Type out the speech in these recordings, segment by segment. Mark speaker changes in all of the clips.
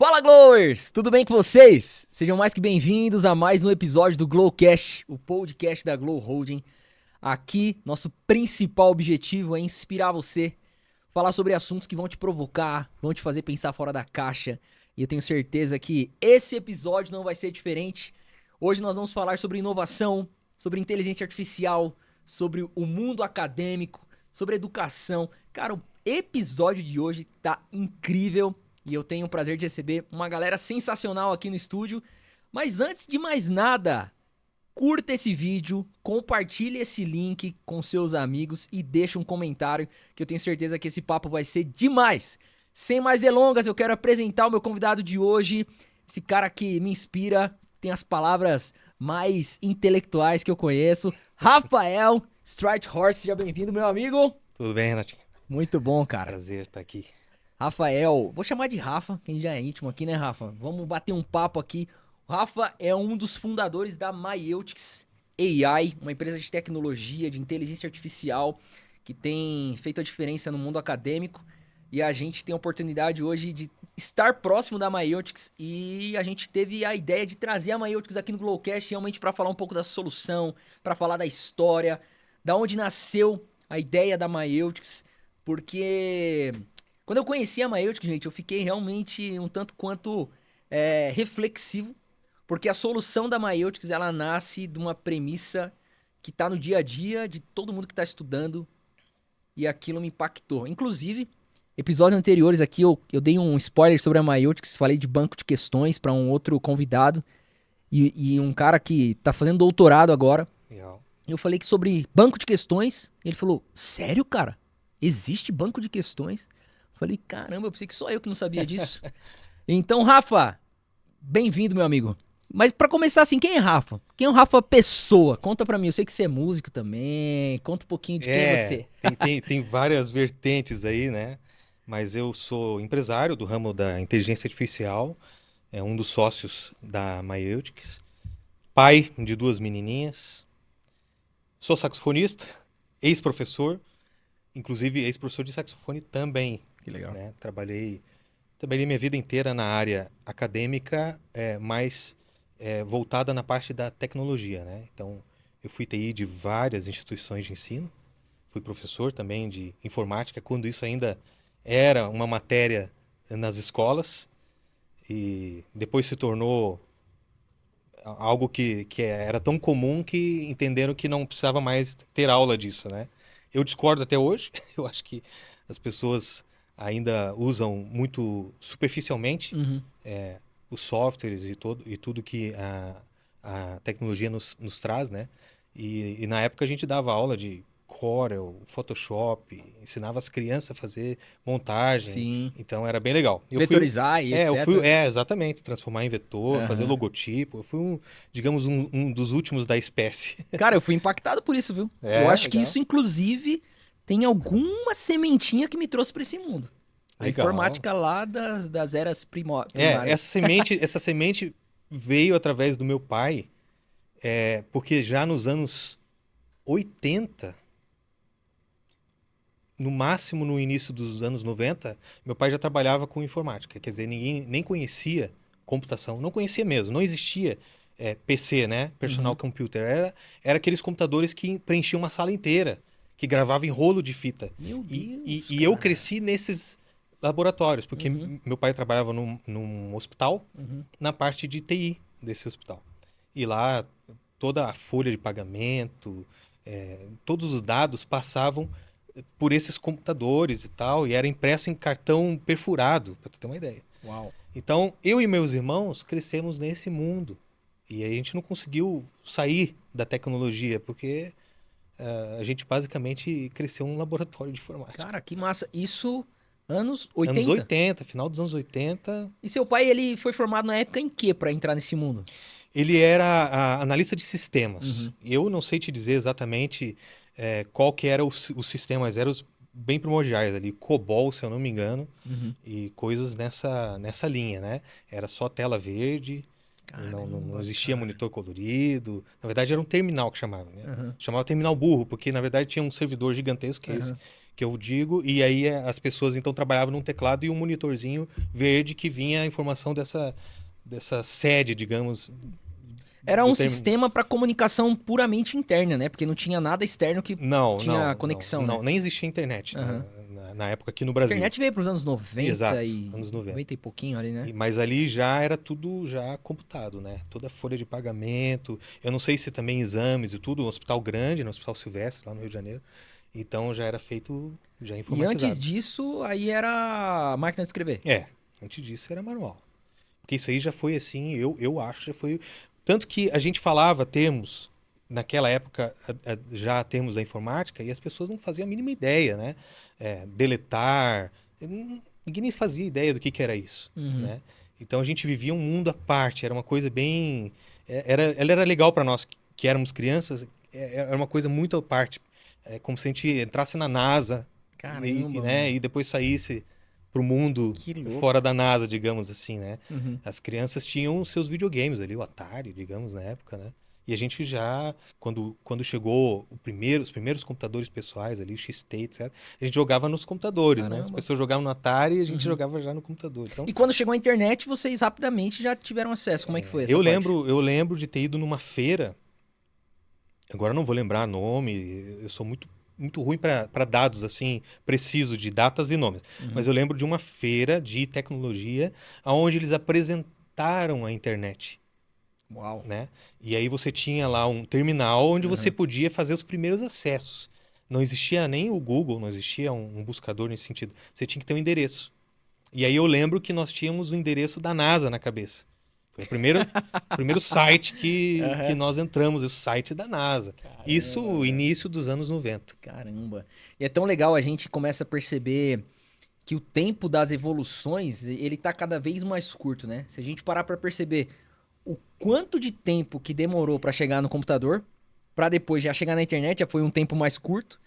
Speaker 1: Fala, Glowers! Tudo bem com vocês? Sejam mais que bem-vindos a mais um episódio do Glowcast, o podcast da Glow Holding. Aqui, nosso principal objetivo é inspirar você, falar sobre assuntos que vão te provocar, vão te fazer pensar fora da caixa. E eu tenho certeza que esse episódio não vai ser diferente. Hoje nós vamos falar sobre inovação, sobre inteligência artificial, sobre o mundo acadêmico, sobre educação. Cara, o episódio de hoje tá incrível. E eu tenho o prazer de receber uma galera sensacional aqui no estúdio. Mas antes de mais nada, curta esse vídeo, compartilhe esse link com seus amigos e deixa um comentário que eu tenho certeza que esse papo vai ser demais. Sem mais delongas, eu quero apresentar o meu convidado de hoje. Esse cara que me inspira, tem as palavras mais intelectuais que eu conheço. Rafael Strike Horse, seja bem-vindo, meu amigo.
Speaker 2: Tudo bem, Renatinho?
Speaker 1: Muito bom, cara.
Speaker 2: Prazer estar aqui.
Speaker 1: Rafael, vou chamar de Rafa, quem já é íntimo aqui, né, Rafa? Vamos bater um papo aqui. O Rafa é um dos fundadores da Mayeutics AI, uma empresa de tecnologia, de inteligência artificial, que tem feito a diferença no mundo acadêmico. E a gente tem a oportunidade hoje de estar próximo da Mayeutics e a gente teve a ideia de trazer a Mayeutics aqui no Glowcast realmente para falar um pouco da solução, para falar da história, da onde nasceu a ideia da Mayeutics, porque quando eu conheci a Mayeutics, gente, eu fiquei realmente um tanto quanto reflexivo, porque a solução da Mayeutics, ela nasce de uma premissa que está no dia a dia de todo mundo que está estudando, e aquilo me impactou. Inclusive, episódios anteriores aqui eu dei um spoiler sobre a Mayeutics, falei de banco de questões para um outro convidado, e um cara que está fazendo doutorado agora.
Speaker 2: Legal.
Speaker 1: Eu falei que sobre banco de questões, ele falou, sério, cara? Existe banco de questões? Falei, caramba, eu pensei que só eu que não sabia disso. Então, Rafa, bem-vindo, meu amigo. Mas pra começar assim, quem é Rafa? Quem é o Rafa pessoa? Conta pra mim, eu sei que você é músico também, conta um pouquinho de quem é você.
Speaker 2: Tem várias vertentes aí, né? Mas eu sou empresário do ramo da inteligência artificial, é um dos sócios da Mayeutics, pai de duas menininhas, sou saxofonista, ex-professor, inclusive ex-professor de saxofone também,
Speaker 1: Que legal.
Speaker 2: né? Trabalhei minha vida inteira na área acadêmica, mas voltada na parte da tecnologia, né? Então, eu fui TI de várias instituições de ensino, fui professor também de informática, quando isso ainda era uma matéria nas escolas, e depois se tornou algo que era tão comum que entenderam que não precisava mais ter aula disso, né? Eu discordo até hoje, eu acho que as pessoas ainda usam muito superficialmente
Speaker 1: Uhum.
Speaker 2: os softwares e tudo que a tecnologia nos traz, né? E na época a gente dava aula de Corel, Photoshop, ensinava as crianças a fazer montagem,
Speaker 1: Sim.
Speaker 2: então era bem legal.
Speaker 1: Vetorizar e
Speaker 2: Eu fui,
Speaker 1: etc.
Speaker 2: exatamente, transformar em vetor, fazer
Speaker 1: Aham.
Speaker 2: logotipo. Eu fui digamos, um dos últimos da espécie.
Speaker 1: Cara, eu fui impactado por isso, viu? Eu
Speaker 2: É,
Speaker 1: acho que
Speaker 2: legal.
Speaker 1: isso, inclusive, tem alguma sementinha que me trouxe pra esse mundo. A
Speaker 2: Legal.
Speaker 1: informática lá das eras primárias.
Speaker 2: Essa semente veio através do meu pai, porque já nos anos 80, no máximo no início dos anos 90, meu pai já trabalhava com informática. Quer dizer, ninguém nem conhecia computação, não conhecia mesmo, não existia PC, né? Personal
Speaker 1: Uhum.
Speaker 2: Computer. Era aqueles computadores que preenchiam uma sala inteira, que gravavam em rolo de fita.
Speaker 1: Meu Deus,
Speaker 2: E eu
Speaker 1: cara.
Speaker 2: cresci nesses laboratórios, porque
Speaker 1: Uhum,
Speaker 2: meu pai trabalhava num hospital,
Speaker 1: uhum.
Speaker 2: na parte de TI desse hospital. E lá toda a folha de pagamento, todos os dados passavam por esses computadores e tal, e era impresso em cartão perfurado, para tu ter uma ideia.
Speaker 1: Uau.
Speaker 2: Então, eu e meus irmãos crescemos nesse mundo. E aí a gente não conseguiu sair da tecnologia, porque a gente basicamente cresceu num laboratório de informática.
Speaker 1: Cara, que massa. Isso, anos
Speaker 2: Anos
Speaker 1: 80.
Speaker 2: 80, final dos anos 80,
Speaker 1: E seu pai, ele foi formado na época em quê pra entrar nesse mundo?
Speaker 2: ele era analista de sistemas.
Speaker 1: Uhum,
Speaker 2: Eu não sei te dizer exatamente qual que era os sistemas, eram os bem primordiais ali, COBOL, se eu não me engano,
Speaker 1: uhum.
Speaker 2: e coisas nessa linha, né? Era só tela verde, não
Speaker 1: Caramba,
Speaker 2: existia
Speaker 1: cara.
Speaker 2: monitor colorido. Na verdade, era um terminal que chamava, né?
Speaker 1: Aham,
Speaker 2: Chamava terminal burro, porque na verdade tinha um servidor gigantesco, que é esse
Speaker 1: aham.
Speaker 2: que eu digo, e aí as pessoas então trabalhavam num teclado e um monitorzinho verde que vinha a informação dessa sede, digamos,
Speaker 1: Era
Speaker 2: do
Speaker 1: um
Speaker 2: termo.
Speaker 1: sistema para comunicação puramente interna, né? Porque não tinha nada externo que
Speaker 2: Não,
Speaker 1: tinha
Speaker 2: não, não,
Speaker 1: conexão, né?
Speaker 2: não, nem existia internet
Speaker 1: Aham.
Speaker 2: na época aqui no
Speaker 1: A
Speaker 2: Brasil.
Speaker 1: internet veio para os anos 90
Speaker 2: Exato,
Speaker 1: e
Speaker 2: anos 90.
Speaker 1: 90 e pouquinho ali, né?
Speaker 2: Mas ali já era tudo já computado, né? Toda a folha de pagamento. Eu não sei se também exames e tudo, um hospital grande, no Hospital Silvestre, lá no Rio de Janeiro. Então já era feito, já
Speaker 1: E antes
Speaker 2: informatizado.
Speaker 1: disso, aí era máquina de escrever.
Speaker 2: É, antes disso era manual. Porque isso aí já foi assim, eu acho, já foi. Tanto que a gente falava termos, naquela época, já termos da informática, e as pessoas não faziam a mínima ideia, né? Deletar, ninguém nem fazia ideia do que era isso,
Speaker 1: Uhum.
Speaker 2: né? Então a gente vivia um mundo à parte, era uma coisa bem. Ela era legal para nós que éramos crianças, era uma coisa muito à parte. É como se a gente entrasse na NASA
Speaker 1: Caramba,
Speaker 2: né,
Speaker 1: mano.
Speaker 2: e depois saísse para o mundo
Speaker 1: Que louco.
Speaker 2: fora da NASA, digamos assim, né?
Speaker 1: Uhum.
Speaker 2: As crianças tinham os seus videogames ali, o Atari, digamos, na época, né? E a gente já, quando chegou os primeiros computadores pessoais ali, o XT, etc., a gente jogava nos computadores, né? As
Speaker 1: Caramba.
Speaker 2: pessoas jogavam no Atari e a gente
Speaker 1: Uhum.
Speaker 2: jogava já no computador. Então,
Speaker 1: E quando chegou a internet, vocês rapidamente já tiveram acesso. Como é que foi essa
Speaker 2: eu
Speaker 1: parte?
Speaker 2: lembro, eu lembro de ter ido numa feira, agora eu não vou lembrar nome, eu sou muito ruim para dados assim precisos de datas e nomes, mas
Speaker 1: Uhum.
Speaker 2: eu lembro de uma feira de tecnologia onde eles apresentaram a internet,
Speaker 1: Uau.
Speaker 2: né? E aí você tinha lá um terminal onde você
Speaker 1: Uhum.
Speaker 2: podia fazer os primeiros acessos. Não existia nem o Google, não existia um buscador nesse sentido. Você tinha que ter um endereço. E aí eu lembro que nós tínhamos o endereço da NASA na cabeça. Foi o primeiro site que
Speaker 1: Aham.
Speaker 2: nós entramos, o site da NASA.
Speaker 1: Caramba,
Speaker 2: Isso,
Speaker 1: velho.
Speaker 2: início dos anos 90.
Speaker 1: Caramba. E é tão legal, a gente começa a perceber que o tempo das evoluções, ele tá cada vez mais curto, né? Se a gente parar pra perceber o quanto de tempo que demorou pra chegar no computador, pra depois já chegar na internet, já foi um tempo mais curto,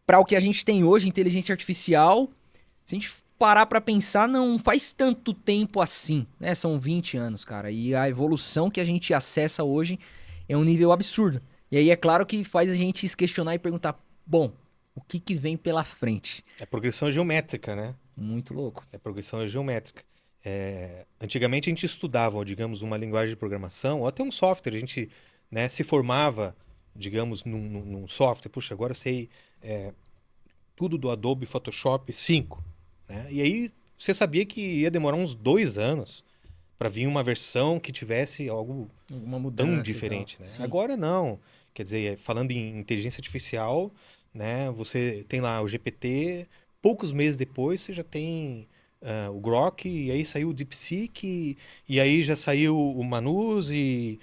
Speaker 1: pra o que a gente tem hoje, inteligência artificial, se a gente parar pra pensar, não faz tanto tempo assim, né? São 20 anos, cara. E a evolução que a gente acessa hoje é um nível absurdo. E aí é claro que faz a gente se questionar e perguntar, bom, o que que vem pela frente?
Speaker 2: É progressão geométrica, né?
Speaker 1: Muito louco.
Speaker 2: É progressão geométrica. Antigamente a gente estudava, digamos, uma linguagem de programação, ou até um software, a gente, né, se formava, digamos, num software. Puxa, agora eu sei tudo do Adobe Photoshop 5, né? E aí você sabia que ia demorar uns 2 anos para vir uma versão que tivesse algo
Speaker 1: Alguma
Speaker 2: tão
Speaker 1: mudança e tal.
Speaker 2: diferente, né?
Speaker 1: Sim.
Speaker 2: Agora não. Quer dizer, falando em inteligência artificial, né? Você tem lá o GPT, poucos meses depois você já tem o Grok, e aí saiu o DeepSeek, e aí já saiu o Manus e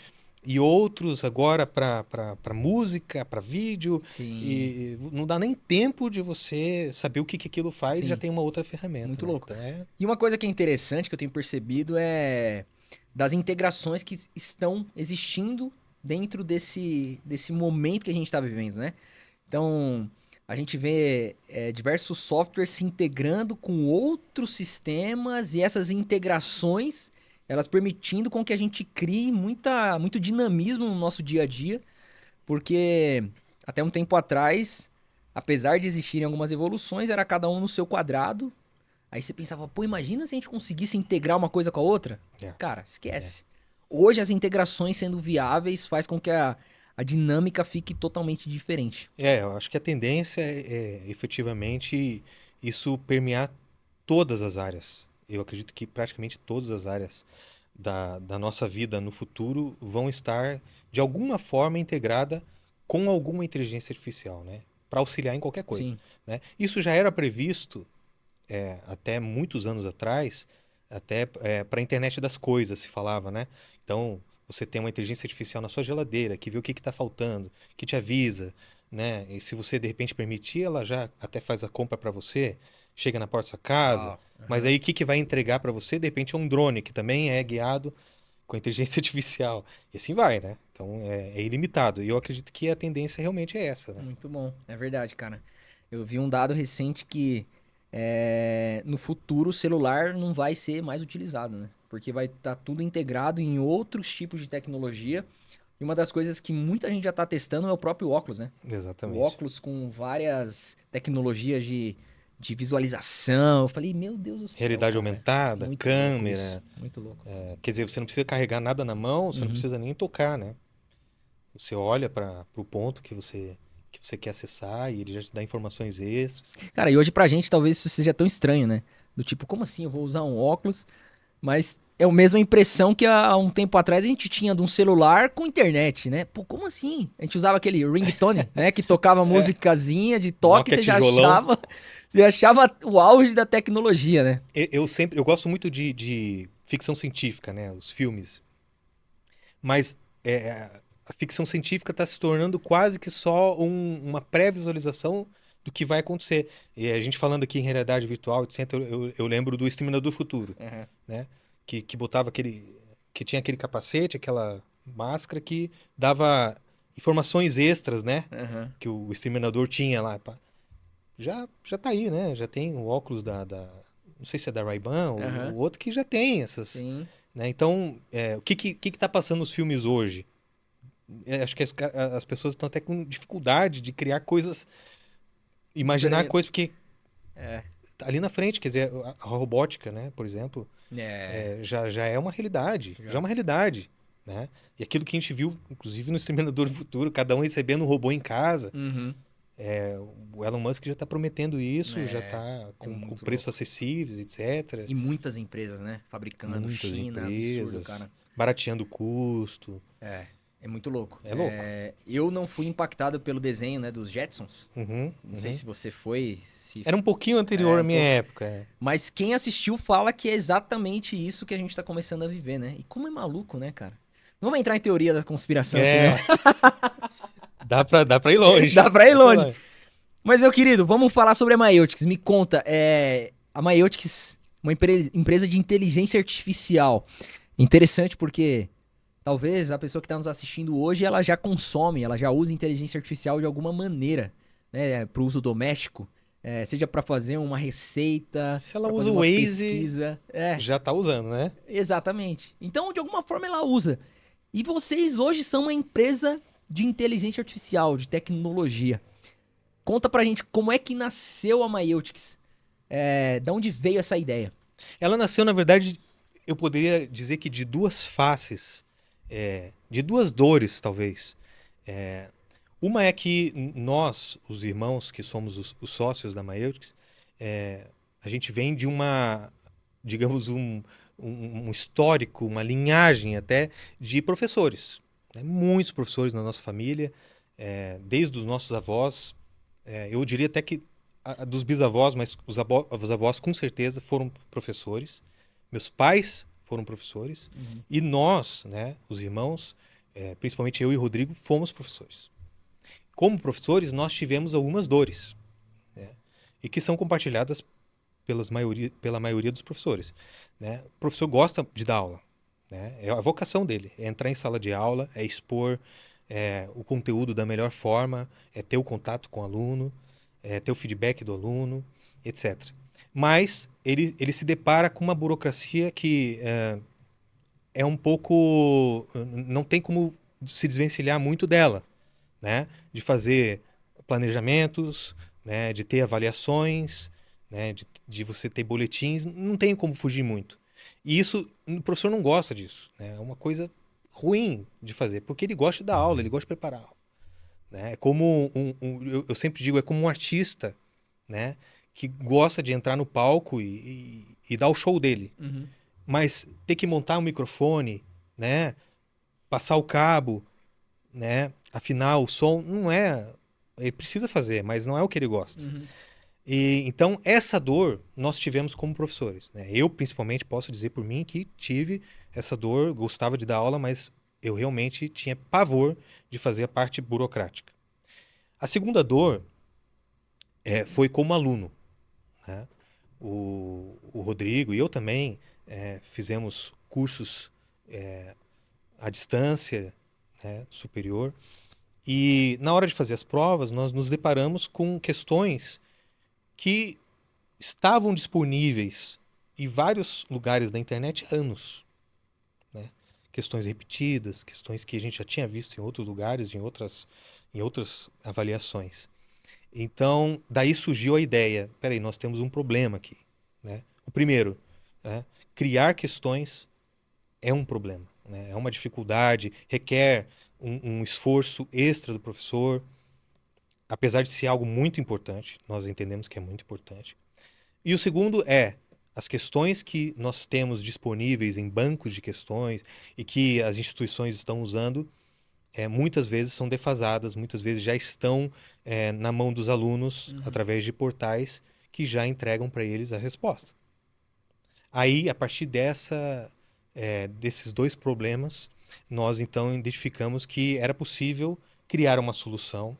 Speaker 2: outros agora para música, para vídeo,
Speaker 1: Sim.
Speaker 2: e não dá nem tempo de você saber o que aquilo faz, já
Speaker 1: Sim.
Speaker 2: tem uma outra ferramenta,
Speaker 1: Muito
Speaker 2: né?
Speaker 1: louco.
Speaker 2: Então
Speaker 1: E uma coisa que é interessante que eu tenho percebido é das integrações que estão existindo dentro desse momento que a gente está vivendo, né? Então, a gente vê diversos softwares se integrando com outros sistemas e essas integrações, elas permitindo com que a gente crie muito dinamismo no nosso dia a dia, porque até um tempo atrás, apesar de existirem algumas evoluções, era cada um no seu quadrado. Aí você pensava, pô, imagina se a gente conseguisse integrar uma coisa com a outra?
Speaker 2: é,
Speaker 1: Cara,
Speaker 2: é.
Speaker 1: esquece. Hoje as integrações sendo viáveis faz com que a dinâmica fique totalmente diferente.
Speaker 2: Eu acho que a tendência é efetivamente isso permear todas as áreas. Eu acredito que praticamente todas as áreas da nossa vida no futuro vão estar de alguma forma integrada com alguma inteligência artificial, né? Para auxiliar em qualquer coisa,
Speaker 1: Sim.
Speaker 2: né? Isso já era previsto até muitos anos atrás, até para a internet das coisas se falava, né? Então, você tem uma inteligência artificial na sua geladeira que vê o que está faltando, que te avisa, né? E se você de repente permitir, ela já até faz a compra para você, chega na porta da sua casa.
Speaker 1: Uau.
Speaker 2: Mas
Speaker 1: Aham.
Speaker 2: aí o que vai entregar para você? De repente é um drone que também é guiado com inteligência artificial. E assim vai, né? Então é ilimitado. E eu acredito que a tendência realmente é essa, né?
Speaker 1: Muito bom. É verdade, cara. Eu vi um dado recente que no futuro o celular não vai ser mais utilizado, né? Porque vai estar tudo integrado em outros tipos de tecnologia E uma das coisas que muita gente já tá testando é o próprio óculos, né? O
Speaker 2: Exatamente.
Speaker 1: óculos com várias tecnologias de visualização. Eu falei, meu Deus do céu,
Speaker 2: Realidade
Speaker 1: cara.
Speaker 2: aumentada,
Speaker 1: Muito louco isso.
Speaker 2: câmera.
Speaker 1: Muito louco.
Speaker 2: Quer dizer, você não precisa carregar nada na mão, você não
Speaker 1: Uhum.
Speaker 2: precisa nem tocar, né? Você olha para o ponto que você quer acessar e ele já te dá informações extras.
Speaker 1: Cara, e hoje pra gente talvez isso seja tão estranho, né? Do tipo, como assim eu vou usar um óculos? Mas é a mesma impressão que há um tempo atrás a gente tinha de um celular com internet, né? Pô, como assim? A gente usava aquele ringtone, né? Que tocava
Speaker 2: É,
Speaker 1: musicazinha de toque e
Speaker 2: Nokia tijolão.
Speaker 1: você achava o auge da tecnologia, né?
Speaker 2: Eu gosto muito de ficção científica, né? Os filmes. Mas a ficção científica está se tornando quase que só uma pré-visualização do que vai acontecer. E a gente falando aqui em realidade virtual, etc., eu lembro do Exterminador do Futuro,
Speaker 1: Uhum.
Speaker 2: né? Que botava que tinha aquele capacete, aquela máscara que dava informações extras, né?
Speaker 1: Uhum.
Speaker 2: Que o Exterminador tinha lá. Pá. Já tá aí, né? Já tem o óculos não sei se é da Ray-Ban ou
Speaker 1: Uhum.
Speaker 2: o outro que já tem essas,
Speaker 1: Sim.
Speaker 2: né? Então, o que tá passando nos filmes hoje? Acho que as pessoas estão até com dificuldade de criar coisas, imaginar coisas,
Speaker 1: Diferentes.
Speaker 2: porque
Speaker 1: É.
Speaker 2: tá ali na frente, quer dizer, a robótica, né, por exemplo,
Speaker 1: É.
Speaker 2: já é uma realidade, já é
Speaker 1: Já.
Speaker 2: uma realidade, né? E aquilo que a gente viu, inclusive no Exterminador do Futuro, cada um recebendo um robô em casa,
Speaker 1: Uhum.
Speaker 2: o Elon Musk já está prometendo isso, já
Speaker 1: É.
Speaker 2: está
Speaker 1: É
Speaker 2: com
Speaker 1: muito
Speaker 2: preços
Speaker 1: louco.
Speaker 2: acessíveis, etc.
Speaker 1: E muitas empresas, né? Fabricando.
Speaker 2: Muitas
Speaker 1: China, absurdo,
Speaker 2: empresas,
Speaker 1: cara.
Speaker 2: barateando o custo.
Speaker 1: É. É muito louco.
Speaker 2: É louco.
Speaker 1: Eu não fui impactado pelo desenho, né, dos Jetsons.
Speaker 2: Uhum,
Speaker 1: Não sei
Speaker 2: uhum.
Speaker 1: se você foi, se
Speaker 2: Era um pouquinho anterior à
Speaker 1: um
Speaker 2: minha
Speaker 1: pouco.
Speaker 2: época.
Speaker 1: Mas quem assistiu fala que é exatamente isso que a gente tá começando a viver, né? E como é maluco, né, cara? Não vamos entrar em teoria da conspiração aqui, não.
Speaker 2: É, dá pra ir longe.
Speaker 1: Dá pra ir
Speaker 2: Dá pra ir
Speaker 1: longe.
Speaker 2: longe.
Speaker 1: Mas, meu querido, vamos falar sobre a Maiotix. Me conta, a Maiotix, uma empresa de inteligência artificial. Interessante porque talvez a pessoa que está nos assistindo hoje, ela já consome, ela já usa inteligência artificial de alguma maneira, né, para o uso doméstico. Seja para fazer uma receita,
Speaker 2: Se ela
Speaker 1: para fazer
Speaker 2: usa o
Speaker 1: uma
Speaker 2: Waze,
Speaker 1: pesquisa.
Speaker 2: já tá usando, né?
Speaker 1: Exatamente. Então, de alguma forma, ela usa. E vocês hoje são uma empresa de inteligência artificial, de tecnologia. Conta pra gente como é que nasceu a Mailtics. Da onde veio essa ideia?
Speaker 2: Ela nasceu, na verdade, eu poderia dizer que de duas faces, de duas dores, talvez. Uma é que nós, os irmãos que somos os sócios da Maeltics, a gente vem de digamos, um histórico, uma linhagem até de professores. Né? Muitos professores na nossa família, desde os nossos avós, eu diria até que dos bisavós, mas os avós com certeza foram professores. Meus pais foram professores.
Speaker 1: Uhum.
Speaker 2: E nós, né, os irmãos, principalmente eu e o Rodrigo, fomos professores. Como professores, nós tivemos algumas dores, né, e que são compartilhadas pela maioria dos professores. Né? O professor gosta de dar aula. Né? É a vocação dele, é entrar em sala de aula, é expor o conteúdo da melhor forma, é ter o contato com o aluno, é ter o feedback do aluno, etc. Mas ele se depara com uma burocracia que é um pouco... não tem como se desvencilhar muito dela, né? De fazer planejamentos, né? De ter avaliações, né? De você ter boletins, não tem como fugir muito. E isso, o professor não gosta disso, né? É uma coisa ruim de fazer, porque ele gosta de dar aula, ele gosta de preparar aula. Né? É como eu sempre digo, é como um artista, né? Que gosta de entrar no palco e dar o show dele.
Speaker 1: Uhum.
Speaker 2: Mas ter que montar um microfone, né? Passar o cabo, né? Afinar o som, não é. Ele precisa fazer, mas não é o que ele gosta.
Speaker 1: Uhum.
Speaker 2: E então essa dor nós tivemos como professores. Né? Eu principalmente posso dizer por mim que tive essa dor, gostava de dar aula, mas eu realmente tinha pavor de fazer a parte burocrática. A segunda dor foi como aluno. Né? O Rodrigo e eu também fizemos cursos à distância, né, superior. E na hora de fazer as provas, nós nos deparamos com questões que estavam disponíveis em vários lugares da internet há anos. Né? questões repetidas, questões que a gente já tinha visto em outros lugares, em outras avaliações. Então, daí surgiu a ideia, peraí, nós temos um problema aqui, né? O primeiro, né, criar questões é um problema, né? É uma dificuldade, requer um esforço extra do professor, apesar de ser algo muito importante, nós entendemos que é muito importante. E o segundo é as questões que nós temos disponíveis em bancos de questões e que as instituições estão usando, muitas vezes são defasadas, muitas vezes já estão na mão dos alunos através de portais que já entregam para eles a resposta. Aí, a partir desses dois problemas, nós então identificamos que era possível criar uma solução,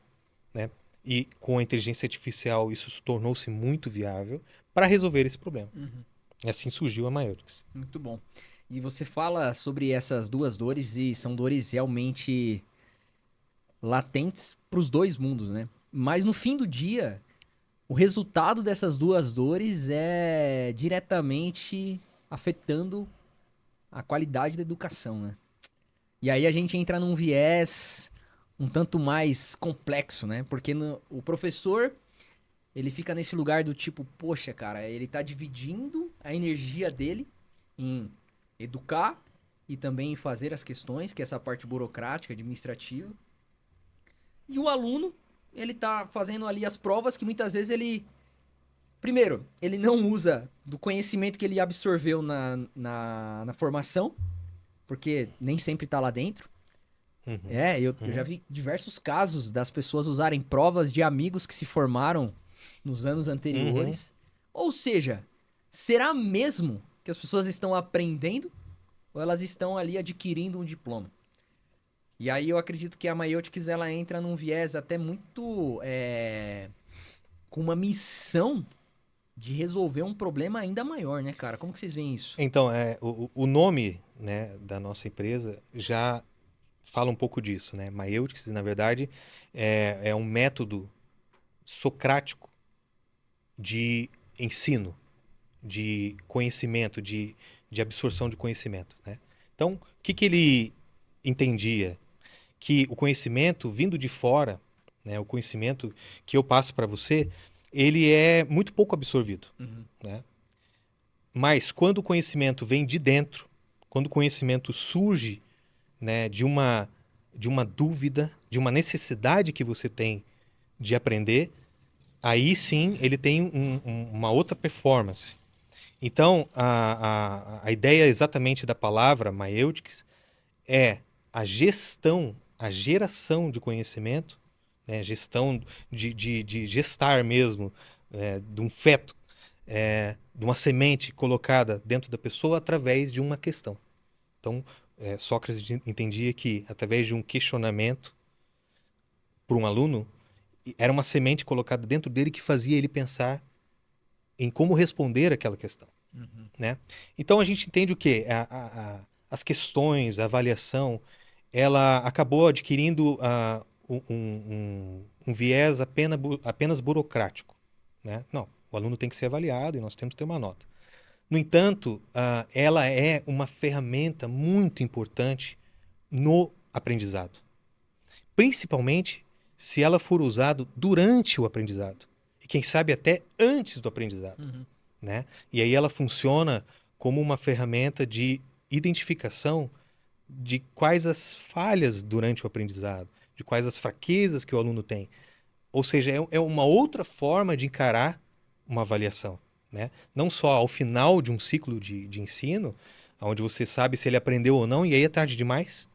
Speaker 2: né? E com a inteligência artificial isso tornou-se muito viável para resolver esse problema. E assim surgiu a Maiorix.
Speaker 1: Muito bom. E você fala sobre essas duas dores e são dores realmente latentes para os dois mundos, né? Mas no fim do dia, o resultado dessas duas dores é diretamente afetando a qualidade da educação, né? E aí a gente entra num viés um tanto mais complexo, né? Porque o professor, ele fica nesse lugar do tipo, poxa, cara, ele tá dividindo a energia dele em educar e também em fazer as questões, que é essa parte burocrática, administrativa. E o aluno, ele tá fazendo ali as provas que muitas vezes ele... Primeiro, ele não usa do conhecimento que ele absorveu na formação, porque nem sempre tá lá dentro. Eu já vi diversos casos das pessoas usarem provas de amigos que se formaram nos anos anteriores. Ou seja, será mesmo que as pessoas estão aprendendo ou elas estão ali adquirindo um diploma? E aí eu acredito que a Maiorix, ela entra num viés até muito com uma missão de resolver um problema ainda maior, né, cara? Como que vocês veem isso?
Speaker 2: Então, o nome, né, da nossa empresa já fala um pouco disso, né? Maiorix, na verdade, é um método socrático de ensino, de conhecimento, de absorção de conhecimento, né? Então, o que ele entendia? Que o conhecimento vindo de fora, né, o conhecimento que eu passo para você, ele é muito pouco absorvido, né? Mas quando o conhecimento vem de dentro, quando o conhecimento surge, né, de uma dúvida, de uma necessidade que você tem de aprender, aí sim ele tem uma outra performance. Então, a ideia exatamente da palavra Maiorix é a gestão, a geração de conhecimento, né, gestão de gestar mesmo, de um feto, de uma semente colocada dentro da pessoa através de uma questão. Então, Sócrates entendia que, através de um questionamento por um aluno, era uma semente colocada dentro dele que fazia ele pensar em como responder aquela questão. Né? Então, a gente entende o quê? As questões, a avaliação, ela acabou adquirindo um viés apenas burocrático. Né? Não, o aluno tem que ser avaliado e nós temos que ter uma nota. No entanto, ela é uma ferramenta muito importante no aprendizado. Principalmente se ela for usada durante o aprendizado. E quem sabe até antes do aprendizado. Né? E aí ela funciona como uma ferramenta de identificação de quais as falhas durante o aprendizado, de quais as fraquezas que o aluno tem. Ou seja, é uma outra forma de encarar uma avaliação. Né? Não só ao final de um ciclo de ensino, onde você sabe se ele aprendeu ou não, e aí é tarde demais.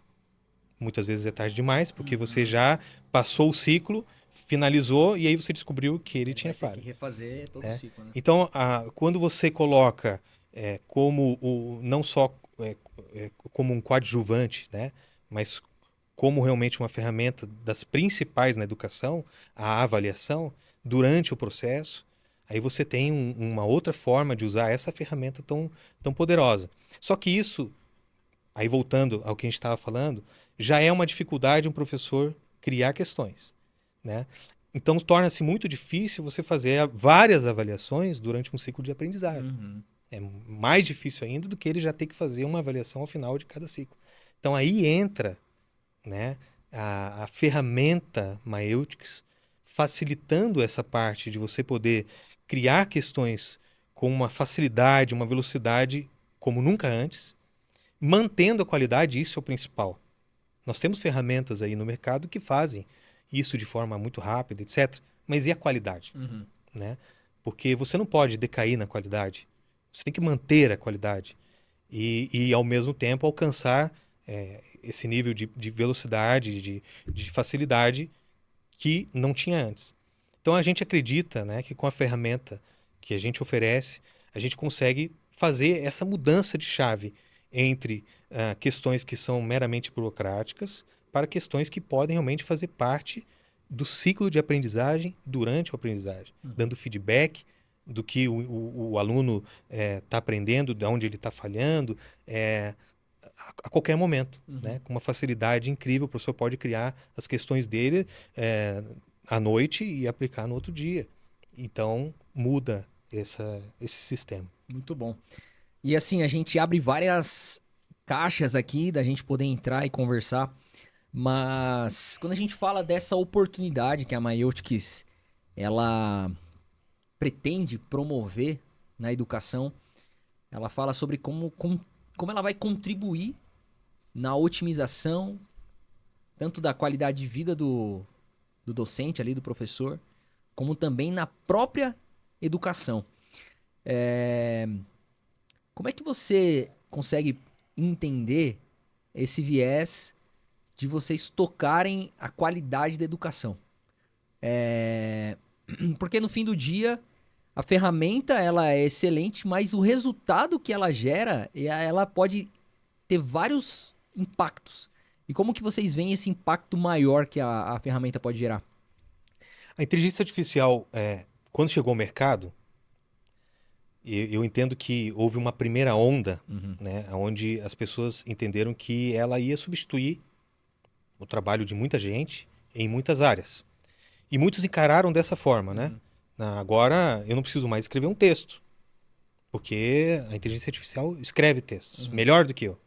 Speaker 2: Muitas vezes é tarde demais, porque você já passou o ciclo, finalizou, e aí você descobriu que ele tinha falha.
Speaker 1: Tem que refazer todo o ciclo, né?
Speaker 2: Então, quando você coloca como não só como um coadjuvante, né? Mas como realmente uma ferramenta das principais na educação, a avaliação, durante o processo, aí você tem uma outra forma de usar essa ferramenta tão poderosa. Só que isso, aí voltando ao que a gente estava falando, já é uma dificuldade um professor criar questões, né? Então torna-se muito difícil você fazer várias avaliações durante um ciclo de aprendizado. É mais difícil ainda do que ele já ter que fazer uma avaliação ao final de cada ciclo. Então aí entra, né, a ferramenta Maiutics, facilitando essa parte de você poder criar questões com uma facilidade, uma velocidade como nunca antes, mantendo a qualidade, isso é o principal. Nós temos ferramentas aí no mercado que fazem isso de forma muito rápida, etc. Mas e a qualidade?
Speaker 1: Uhum.
Speaker 2: Né? Porque você não pode decair na qualidade. Você tem que manter a qualidade. E ao mesmo tempo, alcançar esse nível de velocidade, de facilidade que não tinha antes. Então, a gente acredita, né, que com a ferramenta que a gente oferece, a gente consegue fazer essa mudança de chave entre questões que são meramente burocráticas para questões que podem realmente fazer parte do ciclo de aprendizagem durante a aprendizagem, dando feedback do que o aluno está aprendendo, de onde ele está falhando, a qualquer momento, né? Com uma facilidade incrível, o professor pode criar as questões dele à noite e aplicar no outro dia. Então, muda esse sistema.
Speaker 1: Muito bom. E assim, a gente abre várias caixas aqui da gente poder entrar e conversar, mas quando a gente fala dessa oportunidade que a Maiutics ela pretende promover na educação, ela fala sobre como ela vai contribuir na otimização tanto da qualidade de vida do docente ali, do professor, como também na própria educação. Como é que você consegue entender esse viés de vocês tocarem a qualidade da educação? Porque no fim do dia, a ferramenta ela é excelente, mas o resultado que ela gera, ela pode ter vários impactos. E como que vocês veem esse impacto maior que a ferramenta pode gerar?
Speaker 2: A inteligência artificial, quando chegou ao mercado, eu entendo que houve uma primeira onda, né, onde as pessoas entenderam que ela ia substituir o trabalho de muita gente em muitas áreas. E muitos encararam dessa forma, né? Agora eu não preciso mais escrever um texto, porque a inteligência artificial escreve textos, melhor do que eu.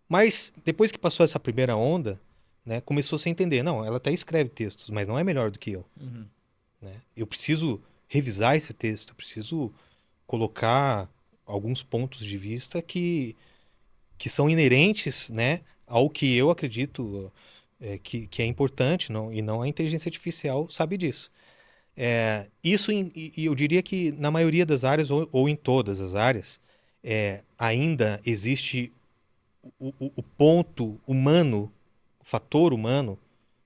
Speaker 2: Mas depois que passou essa primeira onda, né, começou a se entender, não, ela até escreve textos, mas não é melhor do que eu. Né? Eu preciso revisar esse texto, eu preciso colocar alguns pontos de vista que são inerentes, né, ao que eu acredito que é importante, e não a inteligência artificial sabe disso. Isso, e eu diria que na maioria das áreas, ou em todas as áreas, ainda existe o ponto humano, o fator humano,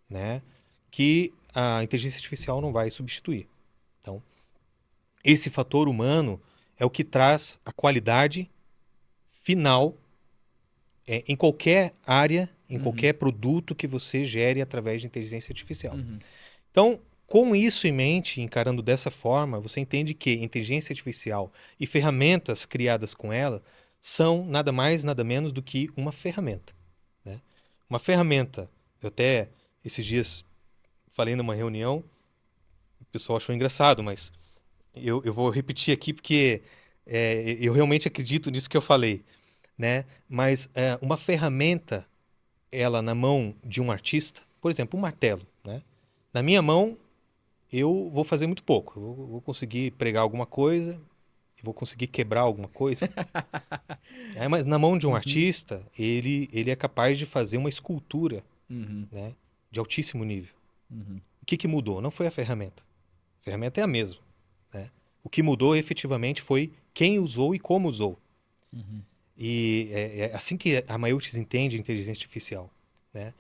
Speaker 2: né, que a inteligência artificial não vai substituir. Então, esse fator humano é o que traz a qualidade final em qualquer área, em qualquer produto que você gere através de inteligência artificial. Então, com isso em mente, encarando dessa forma, você entende que inteligência artificial e ferramentas criadas com ela são nada mais, nada menos do que uma ferramenta. Né? Uma ferramenta, eu até esses dias falei numa reunião, o pessoal achou engraçado, mas eu vou repetir aqui porque eu realmente acredito nisso que eu falei. Né? Mas uma ferramenta, ela na mão de um artista, por exemplo, um martelo, né? Na minha mão, eu vou fazer muito pouco. Eu vou conseguir pregar alguma coisa, eu vou conseguir quebrar alguma coisa. Mas na mão de um artista, ele é capaz de fazer uma escultura, né, de altíssimo nível. O que mudou? Não foi a ferramenta. A ferramenta é a mesma. Né? O que mudou efetivamente foi quem usou e como usou. E é assim que a Maiutics entende a inteligência artificial. Né?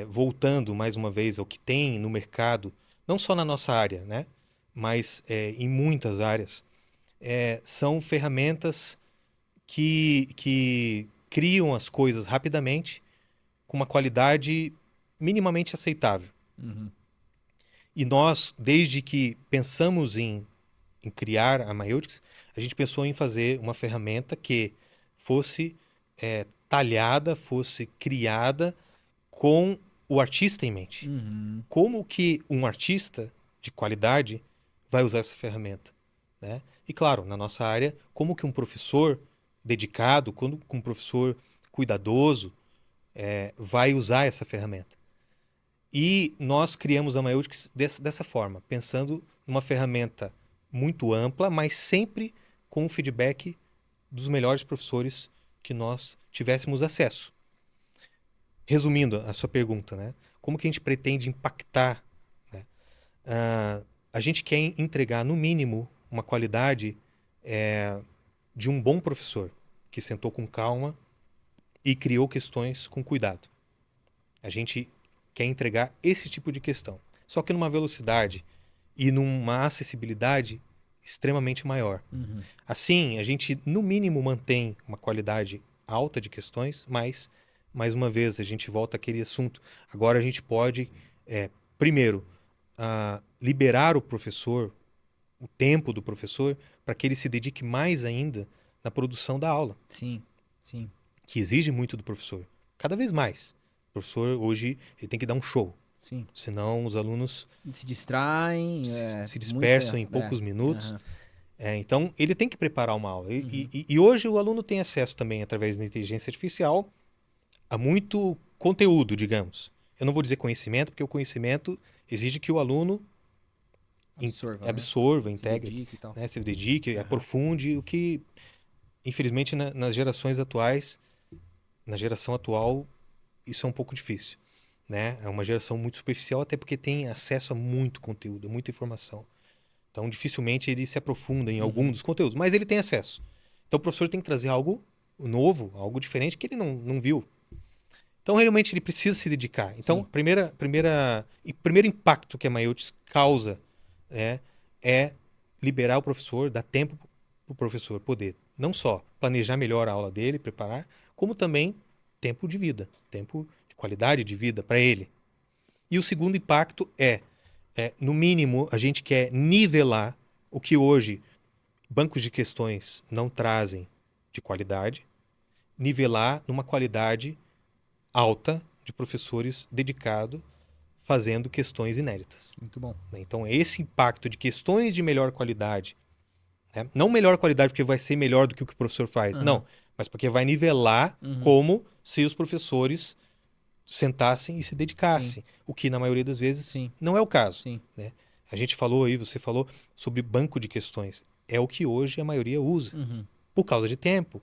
Speaker 2: Voltando mais uma vez ao que tem no mercado, não só na nossa área, né? Mas em muitas áreas, são ferramentas que criam as coisas rapidamente, com uma qualidade minimamente aceitável. E nós, desde que pensamos em criar a Maiutics, a gente pensou em fazer uma ferramenta que fosse talhada, fosse criada com o artista em mente. Como que um artista de qualidade vai usar essa ferramenta? Né? E claro, na nossa área, como que um professor dedicado, como um professor cuidadoso vai usar essa ferramenta. E nós criamos a Maiutics dessa forma, pensando numa ferramenta muito ampla, mas sempre com o feedback dos melhores professores que nós tivéssemos acesso. Resumindo a sua pergunta, né? Como que a gente pretende impactar, né? A gente quer entregar, no mínimo, uma qualidade de um bom professor, que sentou com calma e criou questões com cuidado. A gente quer entregar esse tipo de questão, só que numa velocidade e numa acessibilidade extremamente maior.
Speaker 1: Uhum.
Speaker 2: Assim, a gente, no mínimo, mantém uma qualidade alta de questões, mas, mais uma vez, a gente volta àquele assunto. Agora a gente pode, primeiro, liberar o professor, o tempo do professor, para que ele se dedique mais ainda na produção da aula.
Speaker 1: Sim, sim.
Speaker 2: Que exige muito do professor, cada vez mais. O professor, hoje, ele tem que dar um show,
Speaker 1: Sim.
Speaker 2: senão os alunos
Speaker 1: Se distraem.
Speaker 2: se dispersam em poucos minutos. Então, ele tem que preparar uma aula. E hoje o aluno tem acesso também, através da inteligência artificial, a muito conteúdo, digamos. Eu não vou dizer conhecimento, porque o conhecimento exige que o aluno absorva, integre,
Speaker 1: se dedique e tal.
Speaker 2: né? Se dedique, aprofunde, o que, infelizmente, nas gerações atuais, na geração atual, isso é um pouco difícil, né? É uma geração muito superficial, até porque tem acesso a muito conteúdo, muita informação. Então, dificilmente ele se aprofunda em algum dos conteúdos, mas ele tem acesso. Então, o professor tem que trazer algo novo, algo diferente que ele não viu. Então, realmente, ele precisa se dedicar. Então, o primeiro impacto que a Maiutics causa é liberar o professor, dar tempo para o professor poder não só planejar melhor a aula dele, preparar, como também tempo de vida, tempo de qualidade de vida para ele. E o segundo impacto no mínimo, a gente quer nivelar o que hoje bancos de questões não trazem de qualidade, nivelar numa qualidade alta de professores dedicados fazendo questões inéditas.
Speaker 1: Muito bom.
Speaker 2: Então, esse impacto de questões de melhor qualidade, né? Não melhor qualidade porque vai ser melhor do que o que o professor faz, não, mas porque vai nivelar como se os professores sentassem e se dedicassem, o que na maioria das vezes não é o caso. Né? A gente falou aí, você falou sobre banco de questões. É o que hoje a maioria usa. Por causa de tempo,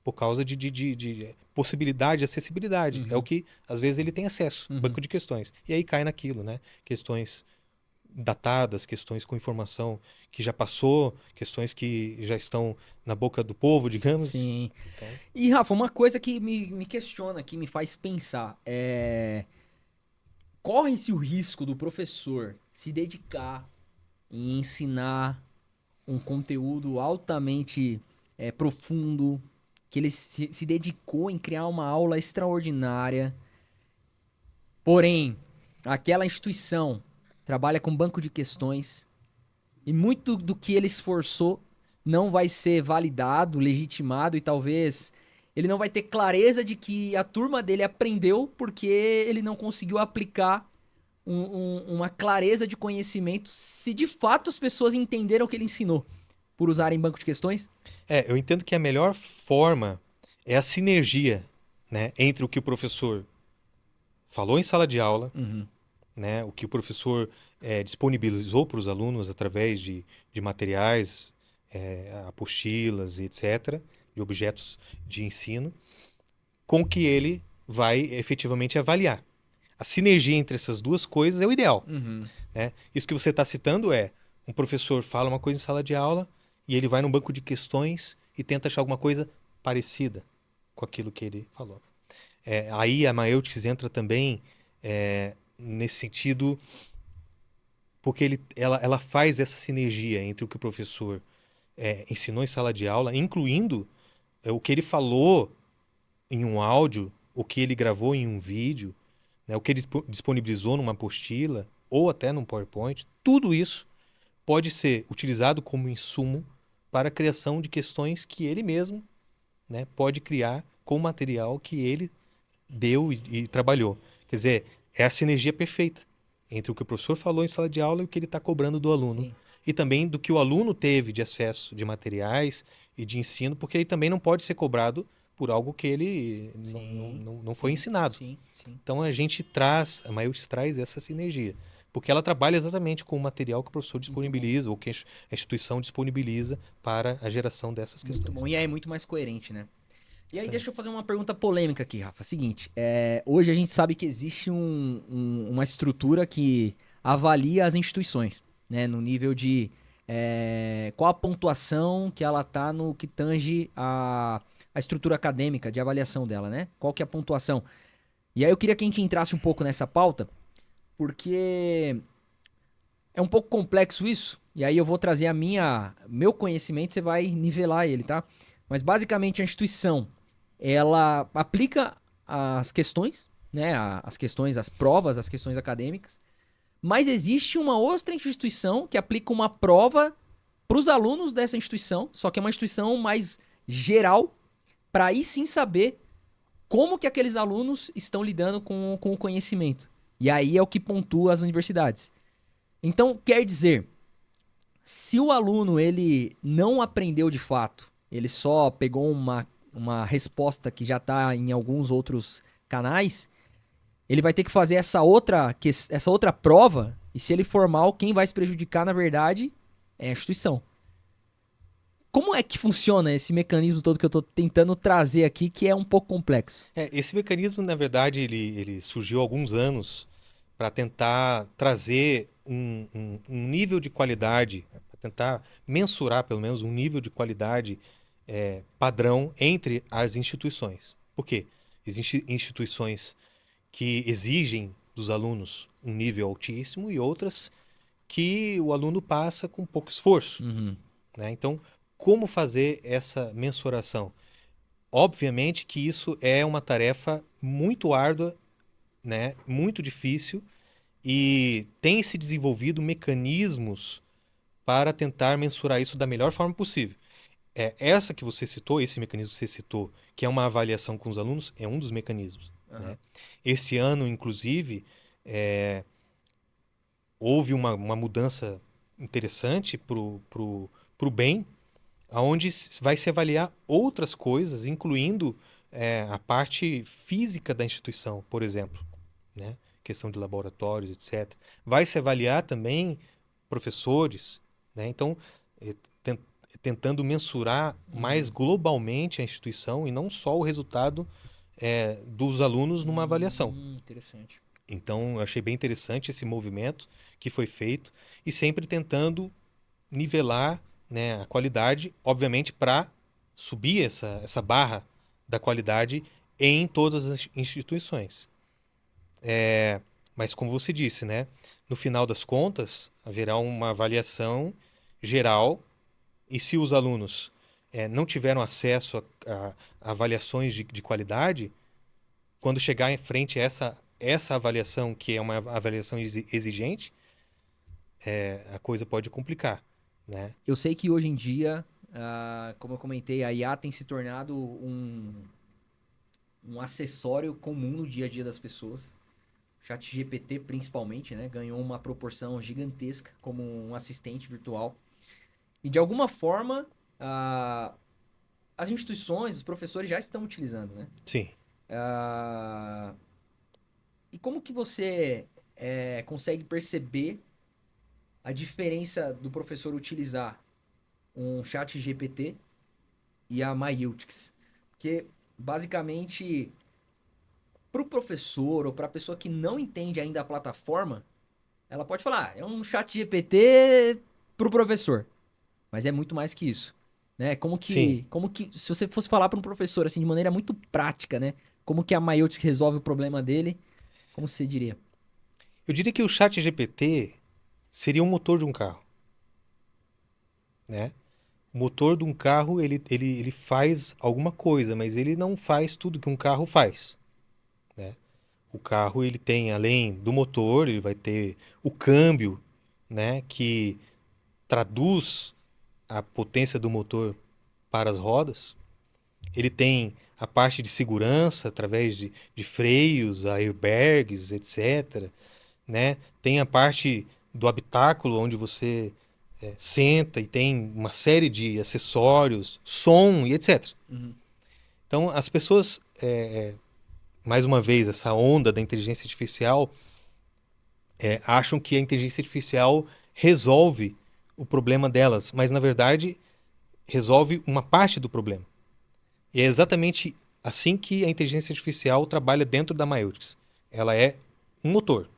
Speaker 2: por causa de possibilidade, acessibilidade. É o que, às vezes, ele tem acesso, banco de questões. E aí cai naquilo, né? Questões datadas, questões com informação que já passou, questões que já estão na boca do povo, digamos.
Speaker 1: Sim. Então... E, Rafa, uma coisa que me questiona, que me faz pensar, corre-se o risco do professor se dedicar em ensinar um conteúdo altamente profundo, que ele se dedicou em criar uma aula extraordinária, porém, aquela instituição trabalha com banco de questões e muito do que ele esforçou não vai ser validado, legitimado e talvez ele não vai ter clareza de que a turma dele aprendeu porque ele não conseguiu aplicar uma clareza de conhecimento se de fato as pessoas entenderam o que ele ensinou por usarem banco de questões?
Speaker 2: Eu entendo que a melhor forma é a sinergia, né, entre o que o professor falou em sala de aula, né, o que o professor disponibilizou para os alunos através de materiais, apostilas, etc., de objetos de ensino, com que ele vai efetivamente avaliar. A sinergia entre essas duas coisas é o ideal. Né? Isso que você está citando um professor fala uma coisa em sala de aula e ele vai num banco de questões e tenta achar alguma coisa parecida com aquilo que ele falou. Aí a Maiutics entra também nesse sentido porque ela faz essa sinergia entre o que o professor ensinou em sala de aula, incluindo o que ele falou em um áudio, o que ele gravou em um vídeo, né, o que ele disponibilizou numa apostila ou até num PowerPoint. Tudo isso pode ser utilizado como insumo para a criação de questões que ele mesmo, né, pode criar com o material que ele deu e trabalhou. Quer dizer, é a sinergia perfeita entre o que o professor falou em sala de aula e o que ele está cobrando do aluno. Sim. E também do que o aluno teve de acesso de materiais e de ensino, porque ele também não pode ser cobrado por algo que ele não foi ensinado.
Speaker 1: Sim, sim.
Speaker 2: Então a Mailchix traz essa sinergia, porque ela trabalha exatamente com o material que o professor disponibiliza ou que a instituição disponibiliza para a geração dessas
Speaker 1: Muito
Speaker 2: questões.
Speaker 1: bom. E aí é muito mais coerente, né? E aí,
Speaker 2: Sim.
Speaker 1: deixa eu fazer uma pergunta polêmica aqui, Rafa. Seguinte, hoje a gente sabe que existe uma estrutura que avalia as instituições, né? No nível de qual a pontuação que ela tá no que tange a estrutura acadêmica de avaliação dela, né? Qual que é a pontuação? E aí eu queria que a gente entrasse um pouco nessa pauta, porque é um pouco complexo isso, e aí eu vou trazer meu conhecimento, você vai nivelar ele, tá? Mas basicamente a instituição, ela aplica as questões, né? As questões, as provas, as questões acadêmicas, mas existe uma outra instituição que aplica uma prova para os alunos dessa instituição, só que é uma instituição mais geral, para aí sim saber como que aqueles alunos estão lidando com o conhecimento. E aí é o que pontua as universidades. Então, quer dizer, se o aluno ele não aprendeu de fato, ele só pegou uma resposta que já está em alguns outros canais, ele vai ter que fazer essa outra prova, e se ele for mal, quem vai se prejudicar, na verdade, é a instituição. Como é que funciona esse mecanismo todo que eu estou tentando trazer aqui, que é um pouco complexo?
Speaker 2: Esse mecanismo, na verdade, ele surgiu há alguns anos para tentar trazer um nível de qualidade, para tentar mensurar, pelo menos, um nível de qualidade padrão entre as instituições. Por quê? Existem instituições que exigem dos alunos um nível altíssimo e outras que o aluno passa com pouco esforço,
Speaker 1: Uhum.
Speaker 2: né? Então, como fazer essa mensuração? Obviamente que isso é uma tarefa muito árdua, né? Muito difícil e tem se desenvolvido mecanismos para tentar mensurar isso da melhor forma possível. Essa que você citou, esse mecanismo que você citou, que é uma avaliação com os alunos, é um dos mecanismos,
Speaker 1: Uhum.
Speaker 2: né? Esse ano, inclusive, houve uma mudança interessante pro bem, onde vai se avaliar outras coisas, incluindo a parte física da instituição, por exemplo, né? Questão de laboratórios, etc. Vai se avaliar também professores, né? Então, eh, ten- tentando mensurar mais globalmente a instituição e não só o resultado dos alunos numa avaliação.
Speaker 1: Interessante.
Speaker 2: Então, eu achei bem interessante esse movimento que foi feito e sempre tentando nivelar, né, a qualidade, obviamente, para subir essa barra da qualidade em todas as instituições. Mas, como você disse, né, no final das contas, haverá uma avaliação geral e se os alunos não tiveram acesso a avaliações de qualidade, quando chegar em frente a essa avaliação, que é uma avaliação exigente, a coisa pode complicar, né?
Speaker 1: Eu sei que hoje em dia, como eu comentei, a IA tem se tornado um acessório comum no dia a dia das pessoas. O ChatGPT, principalmente, né, ganhou uma proporção gigantesca como um assistente virtual. E de alguma forma, as instituições, os professores já estão utilizando, né?
Speaker 2: Sim.
Speaker 1: E como que você consegue perceber a diferença do professor utilizar um chat GPT e a MyUtix? Porque, basicamente, para o professor ou para a pessoa que não entende ainda a plataforma, ela pode falar, é um chat GPT para o professor. Mas é muito mais que isso. Né?
Speaker 2: Sim.
Speaker 1: Como que, se você fosse falar para um professor assim de maneira muito prática, né? Como que a MyUtix resolve o problema dele? Como você diria?
Speaker 2: Eu diria que o chat GPT seria o motor de um carro, né? O motor de um carro, ele faz alguma coisa, mas ele não faz tudo que um carro faz, né? O carro, ele tem, além do motor, ele vai ter o câmbio, né? Que traduz a potência do motor para as rodas. Ele tem a parte de segurança, através de freios, airbags, etc., né? Tem a parte do habitáculo, onde você senta e tem uma série de acessórios, som e etc.
Speaker 1: Uhum.
Speaker 2: Então, as pessoas, mais uma vez, essa onda da inteligência artificial, acham que a inteligência artificial resolve o problema delas, mas na verdade resolve uma parte do problema. E é exatamente assim que a inteligência artificial trabalha dentro da Mailchimp. Ela é um motor,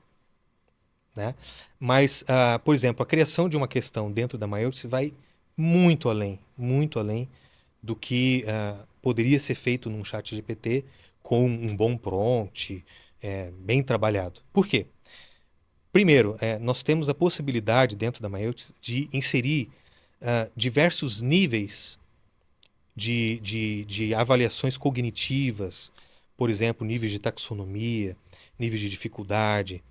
Speaker 2: né? Mas, por exemplo, a criação de uma questão dentro da Mailchimp vai muito além do que poderia ser feito num chat GPT com um bom prompt, bem trabalhado. Por quê? Primeiro, nós temos a possibilidade dentro da Mailchimp de inserir diversos níveis de avaliações cognitivas, por exemplo, níveis de taxonomia, níveis de dificuldade,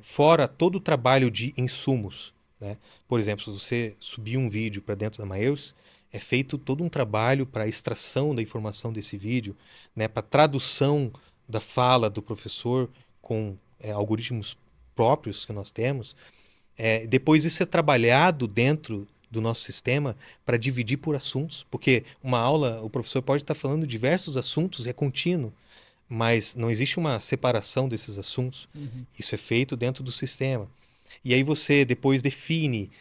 Speaker 2: fora todo o trabalho de insumos, né? Por exemplo, se você subir um vídeo para dentro da Mailchimp, é feito todo um trabalho para a extração da informação desse vídeo, né? Para tradução da fala do professor com algoritmos próprios que nós temos. Depois isso é trabalhado dentro do nosso sistema para dividir por assuntos, porque uma aula, o professor pode estar falando diversos assuntos, é contínuo, mas não existe uma separação desses assuntos.
Speaker 1: Uhum.
Speaker 2: Isso é feito dentro do sistema. E aí você depois define,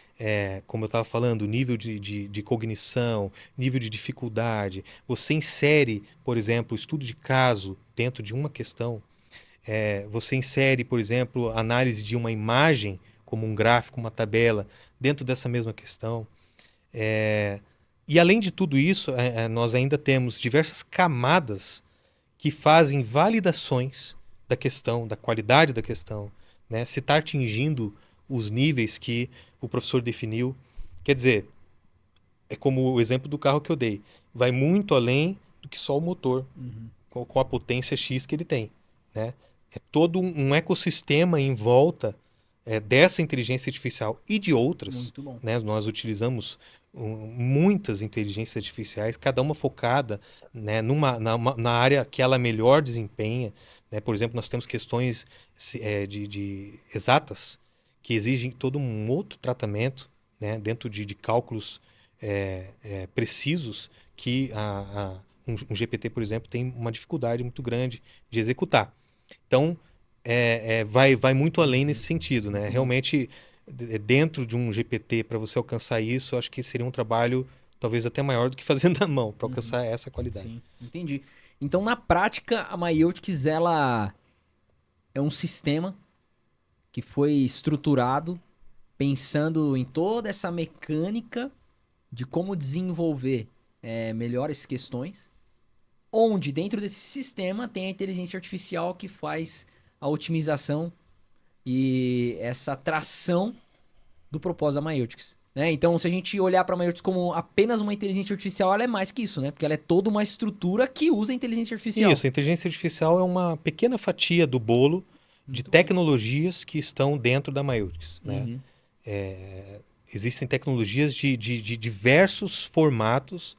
Speaker 2: como eu estava falando, nível de cognição, nível de dificuldade. Você insere, por exemplo, estudo de caso dentro de uma questão. Você insere, por exemplo, análise de uma imagem, como um gráfico, uma tabela, dentro dessa mesma questão. E além de tudo isso, nós ainda temos diversas camadas que fazem validações da questão, da qualidade da questão, né? Se está atingindo os níveis que o professor definiu. Quer dizer, é como o exemplo do carro que eu dei. Vai muito além do que só o motor, com a potência X que ele tem, né? É todo um ecossistema em volta dessa inteligência artificial e de outras,
Speaker 1: Muito bom.
Speaker 2: né? Nós utilizamos muitas inteligências artificiais, cada uma focada, né, na área que ela melhor desempenha, né? Por exemplo, nós temos questões de exatas que exigem todo um outro tratamento, né, dentro de cálculos precisos que um GPT, por exemplo, tem uma dificuldade muito grande de executar. Então, vai muito além nesse sentido, né? Realmente, dentro de um GPT, para você alcançar isso, eu acho que seria um trabalho talvez até maior do que fazendo na mão, para alcançar essa qualidade.
Speaker 1: Sim, entendi. Então, na prática, a Mailchimp, ela é um sistema que foi estruturado pensando em toda essa mecânica de como desenvolver melhores questões, onde dentro desse sistema tem a inteligência artificial que faz a otimização e essa tração do propósito da Mailchimp, né? Então, se a gente olhar para a Mailchimp como apenas uma inteligência artificial, ela é mais que isso, né? Porque ela é toda uma estrutura que usa a inteligência artificial.
Speaker 2: Isso, a inteligência artificial é uma pequena fatia do bolo de
Speaker 1: Muito
Speaker 2: tecnologias que estão dentro da Mailchimp, né?
Speaker 1: Uhum.
Speaker 2: Existem tecnologias de diversos formatos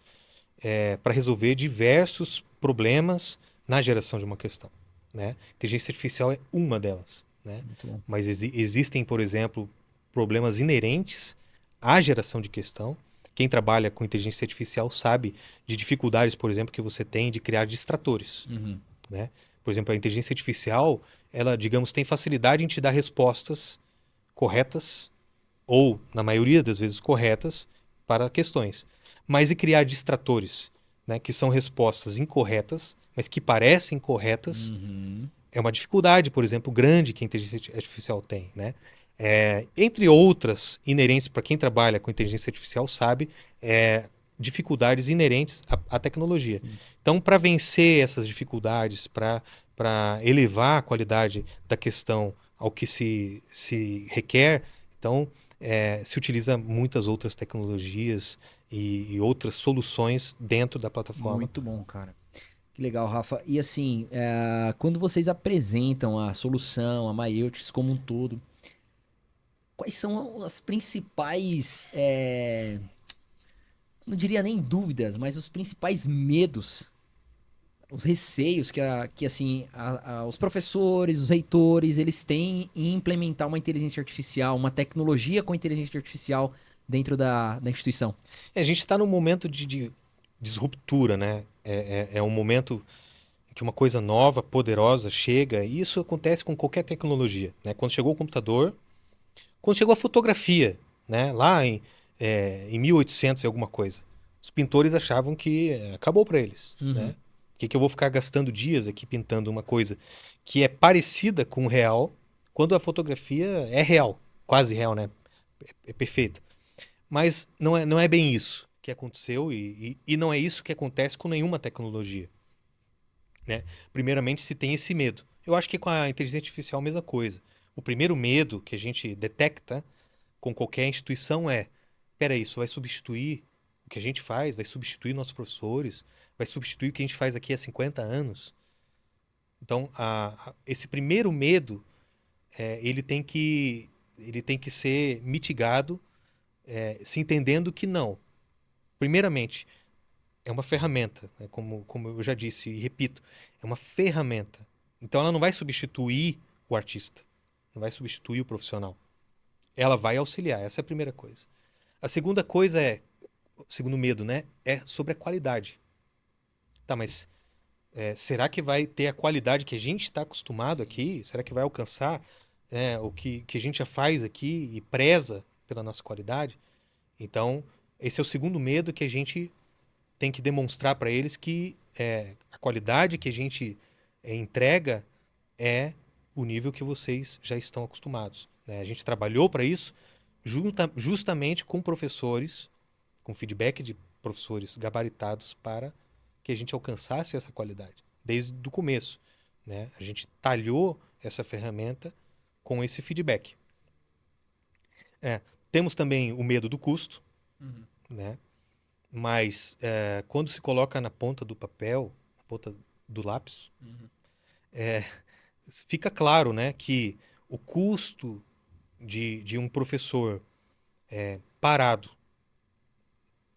Speaker 2: para resolver diversos problemas na geração de uma questão, né? Inteligência artificial é uma delas, né?
Speaker 1: Muito bom.
Speaker 2: Mas existem, por exemplo, problemas inerentes à geração de questão. Quem trabalha com inteligência artificial sabe de dificuldades, por exemplo, que você tem de criar distratores,
Speaker 1: Uhum.
Speaker 2: né? Por exemplo, a inteligência artificial, ela, digamos, tem facilidade em te dar respostas corretas ou, na maioria das vezes, corretas para questões. Mas e criar distratores, né, que são respostas incorretas, mas que parecem corretas, é uma dificuldade, por exemplo, grande que a inteligência artificial tem, né? Entre outras inerentes para quem trabalha com inteligência artificial sabe, dificuldades inerentes à tecnologia. Então, para vencer essas dificuldades, para elevar a qualidade da questão ao que se requer, então se utiliza muitas outras tecnologias e outras soluções dentro da plataforma.
Speaker 1: Muito bom, cara. Que legal, Rafa. E assim, quando vocês apresentam a solução, a Mailchimp como um todo, quais são as principais, não diria nem dúvidas, mas os principais medos, os receios que assim, os professores, os reitores, eles têm em implementar uma inteligência artificial, uma tecnologia com inteligência artificial dentro da instituição?
Speaker 2: A gente está num momento de disruptura, né? É um momento em que uma coisa nova, poderosa chega, e isso acontece com qualquer tecnologia, né? Quando chegou o computador, quando chegou a fotografia, né? Lá em 1800 e alguma coisa, os pintores achavam que acabou para eles,
Speaker 1: Uhum.
Speaker 2: né? Por que que eu vou ficar gastando dias aqui pintando uma coisa que é parecida com o real, quando a fotografia é real, quase real, né? É perfeita. Mas não é bem isso que aconteceu e não é isso que acontece com nenhuma tecnologia, né? Primeiramente, se tem esse medo. Eu acho que com a inteligência artificial é a mesma coisa. O primeiro medo que a gente detecta com qualquer instituição é: peraí, isso vai substituir o que a gente faz, vai substituir nossos professores, vai substituir o que a gente faz aqui há 50 anos. Então, esse primeiro medo, ele tem que ser mitigado, se entendendo que não. Primeiramente, é uma ferramenta, né? Como eu já disse e repito, é uma ferramenta. Então ela não vai substituir o artista, não vai substituir o profissional. Ela vai auxiliar, essa é a primeira coisa. A segunda coisa o segundo medo, né? É sobre a qualidade. Tá, mas será que vai ter a qualidade que a gente está acostumado aqui? Será que vai alcançar o que a gente já faz aqui e preza pela nossa qualidade? Então, esse é o segundo medo que a gente tem que demonstrar para eles que a qualidade que a gente entrega é o nível que vocês já estão acostumados, né? A gente trabalhou para isso justamente com professores, com feedback de professores gabaritados para que a gente alcançasse essa qualidade desde o começo, né? A gente talhou essa ferramenta com esse feedback. Temos também o medo do custo,
Speaker 1: Uhum.
Speaker 2: né? Mas quando se coloca na ponta do papel, na ponta do lápis,
Speaker 1: Uhum.
Speaker 2: fica claro, né, que o custo de um professor parado,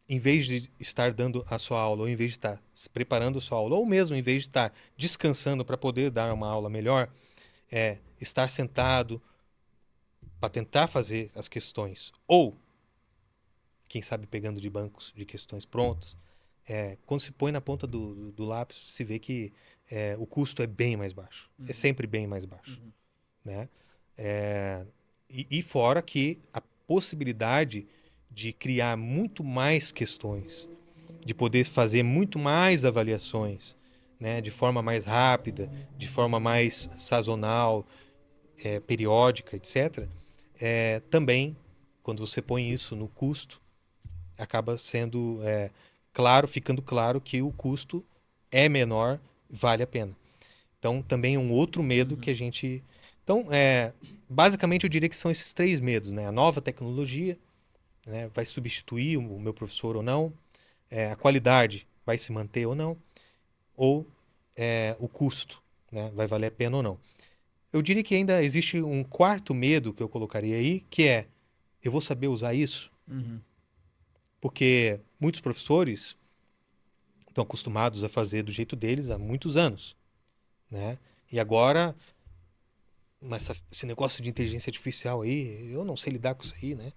Speaker 2: em vez de estar dando a sua aula, ou em vez de estar se preparando a sua aula, ou mesmo em vez de estar descansando para poder dar uma aula melhor, estar sentado para tentar fazer as questões, ou, quem sabe, pegando de bancos de questões prontas. Quando se põe na ponta do lápis, se vê que o custo é bem mais baixo. É
Speaker 1: Uhum.
Speaker 2: sempre bem mais baixo,
Speaker 1: Uhum.
Speaker 2: né? E fora que a possibilidade de criar muito mais questões, de poder fazer muito mais avaliações, né? De forma mais rápida, de forma mais sazonal, periódica, etc. Também, quando você põe isso no custo, acaba sendo claro, ficando claro que o custo é menor, vale a pena. Então, também é um outro medo que
Speaker 1: Uhum.
Speaker 2: a gente. Então, basicamente, eu diria que são esses três medos, né? A nova tecnologia, né, vai substituir o meu professor ou não, a qualidade vai se manter ou não, ou o custo, né, vai valer a pena ou não. Eu diria que ainda existe um quarto medo que eu colocaria aí, que é: eu vou saber usar isso?
Speaker 1: Uhum.
Speaker 2: Porque muitos professores estão acostumados a fazer do jeito deles há muitos anos, né? E agora, mas esse negócio de inteligência artificial aí, eu não sei lidar com isso aí, né?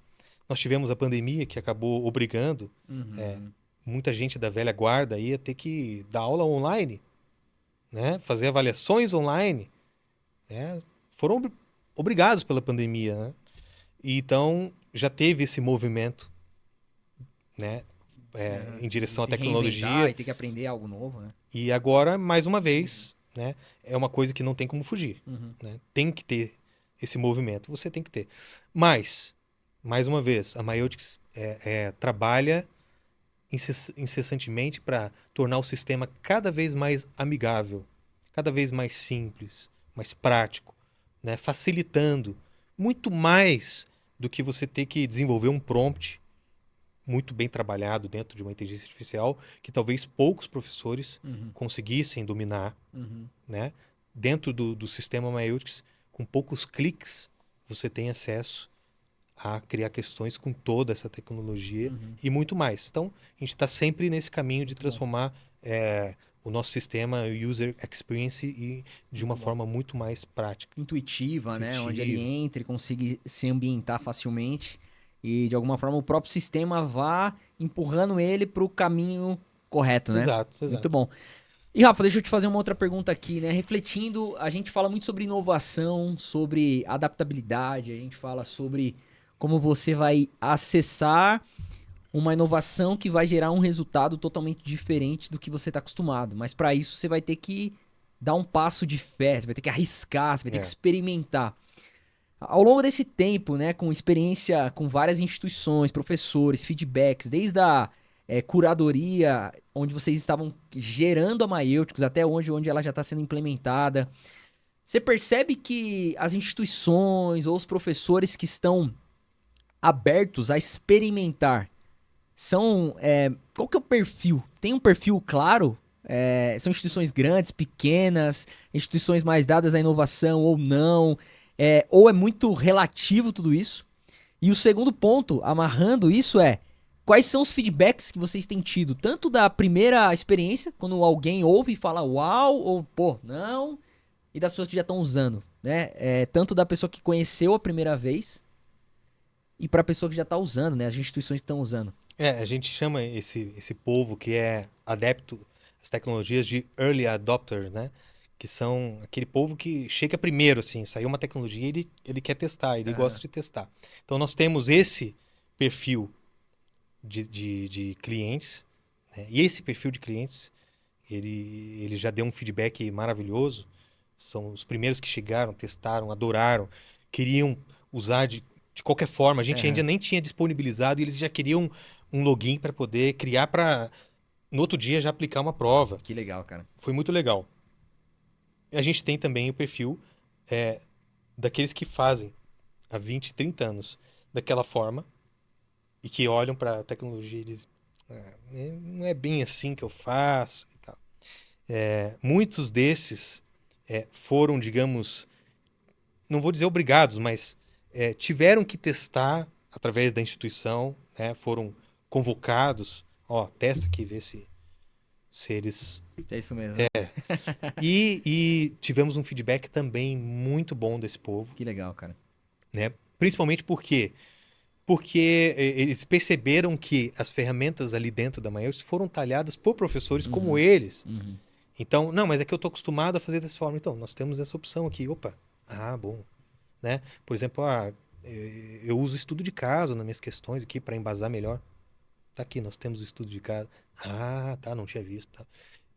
Speaker 2: Nós tivemos a pandemia que acabou obrigando
Speaker 1: Uhum.
Speaker 2: muita gente da velha guarda aí a ter que dar aula online, né? Fazer avaliações online, né? Foram obrigados pela pandemia, né? E então já teve esse movimento, né? Em
Speaker 1: De
Speaker 2: direção à
Speaker 1: se reinventar
Speaker 2: tecnologia.
Speaker 1: e ter que aprender algo novo, né?
Speaker 2: E agora, mais uma vez, né, é uma coisa que não tem como fugir,
Speaker 1: Uhum.
Speaker 2: né? Tem que ter esse movimento, você tem que ter. Mas, mais uma vez, a Maiotix trabalha incessantemente para tornar o sistema cada vez mais amigável, cada vez mais simples, mais prático, né? Facilitando muito mais do que você ter que desenvolver um prompt muito bem trabalhado dentro de uma inteligência artificial que talvez poucos professores
Speaker 1: Uhum.
Speaker 2: conseguissem dominar,
Speaker 1: Uhum.
Speaker 2: né? Dentro do sistema Maiutix, com poucos cliques, você tem acesso a criar questões com toda essa tecnologia
Speaker 1: Uhum.
Speaker 2: e muito mais. Então, a gente está sempre nesse caminho de
Speaker 1: Muito bom.
Speaker 2: transformar o nosso sistema user experience de
Speaker 1: Muito
Speaker 2: uma
Speaker 1: bom.
Speaker 2: forma muito mais prática,
Speaker 1: Intuitiva, né? Onde ele
Speaker 2: intuitiva.
Speaker 1: entre, consiga se ambientar facilmente e de alguma forma o próprio sistema vá empurrando ele para o caminho correto, né?
Speaker 2: Exato,
Speaker 1: Muito
Speaker 2: exato.
Speaker 1: bom. E Rafa, deixa eu te fazer uma outra pergunta aqui, né? Refletindo, a gente fala muito sobre inovação, sobre adaptabilidade, a gente fala sobre como você vai acessar uma inovação que vai gerar um resultado totalmente diferente do que você está acostumado. Mas para isso você vai ter que dar um passo de fé, você vai ter que arriscar, você vai ter que
Speaker 2: É.
Speaker 1: experimentar. Ao longo desse tempo, né, com experiência com várias instituições, professores, feedbacks, desde a curadoria, onde vocês estavam gerando a Maêuticos, até onde ela já está sendo implementada, você percebe que as instituições ou os professores que estão abertos a experimentar são. Qual que é o perfil? Tem um perfil claro? São instituições grandes, pequenas, instituições mais dadas à inovação ou não? Ou é muito relativo tudo isso? E o segundo ponto, amarrando isso, quais são os feedbacks que vocês têm tido? Tanto da primeira experiência, quando alguém ouve e fala uau, ou pô, não, e das pessoas que já estão usando, né? Tanto da pessoa que conheceu a primeira vez e para a pessoa que já está usando, né? As instituições que estão usando.
Speaker 2: A gente chama esse povo que é adepto às tecnologias de early adopter, né? Que são aquele povo que chega primeiro, assim, saiu uma tecnologia e ele quer testar, ele gosta de testar. Então nós temos esse perfil de clientes, né? E esse perfil de clientes, ele já deu um feedback maravilhoso. São os primeiros que chegaram, testaram, adoraram, queriam usar de qualquer forma. A gente ainda nem tinha disponibilizado e eles já queriam um login para poder criar para no outro dia já aplicar uma prova.
Speaker 1: Que legal, cara.
Speaker 2: Foi muito legal. E a gente tem também o perfil daqueles que fazem há 20, 30 anos daquela forma e que olham para a tecnologia e dizem, não é bem assim que eu faço e tal. Muitos desses foram, digamos, não vou dizer obrigados, mas tiveram que testar através da instituição, né? Foram convocados, testa aqui, vê se eles...
Speaker 1: É isso mesmo.
Speaker 2: E tivemos um feedback também muito bom desse povo,
Speaker 1: Que legal, cara.
Speaker 2: né? Principalmente porque eles perceberam que as ferramentas ali dentro da Maiores foram talhadas por professores como eles.
Speaker 1: Uhum.
Speaker 2: Então, não, mas é que eu tô acostumado a fazer dessa forma. Então, nós temos essa opção aqui. Opa, bom. Né? Por exemplo, eu uso estudo de caso nas minhas questões aqui para embasar melhor. Tá aqui, nós temos o estudo de caso. Tá, não tinha visto. Tá.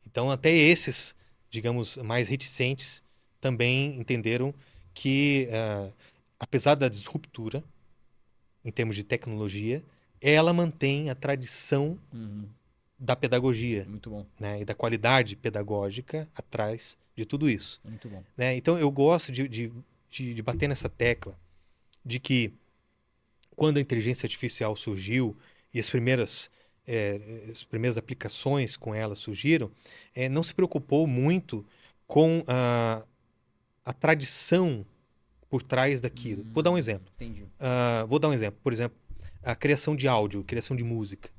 Speaker 2: Então, até esses, digamos, mais reticentes também entenderam que, apesar da disruptura em termos de tecnologia, ela mantém a tradição da pedagogia,
Speaker 1: Muito bom.
Speaker 2: né? E da qualidade pedagógica atrás de tudo isso.
Speaker 1: Muito bom.
Speaker 2: Né? Então, eu gosto de bater nessa tecla de que quando a inteligência artificial surgiu e as primeiras aplicações com ela surgiram, não se preocupou muito com a tradição por trás daquilo. Vou dar um exemplo.
Speaker 1: Entendi.
Speaker 2: Por exemplo, a criação de áudio, criação de música.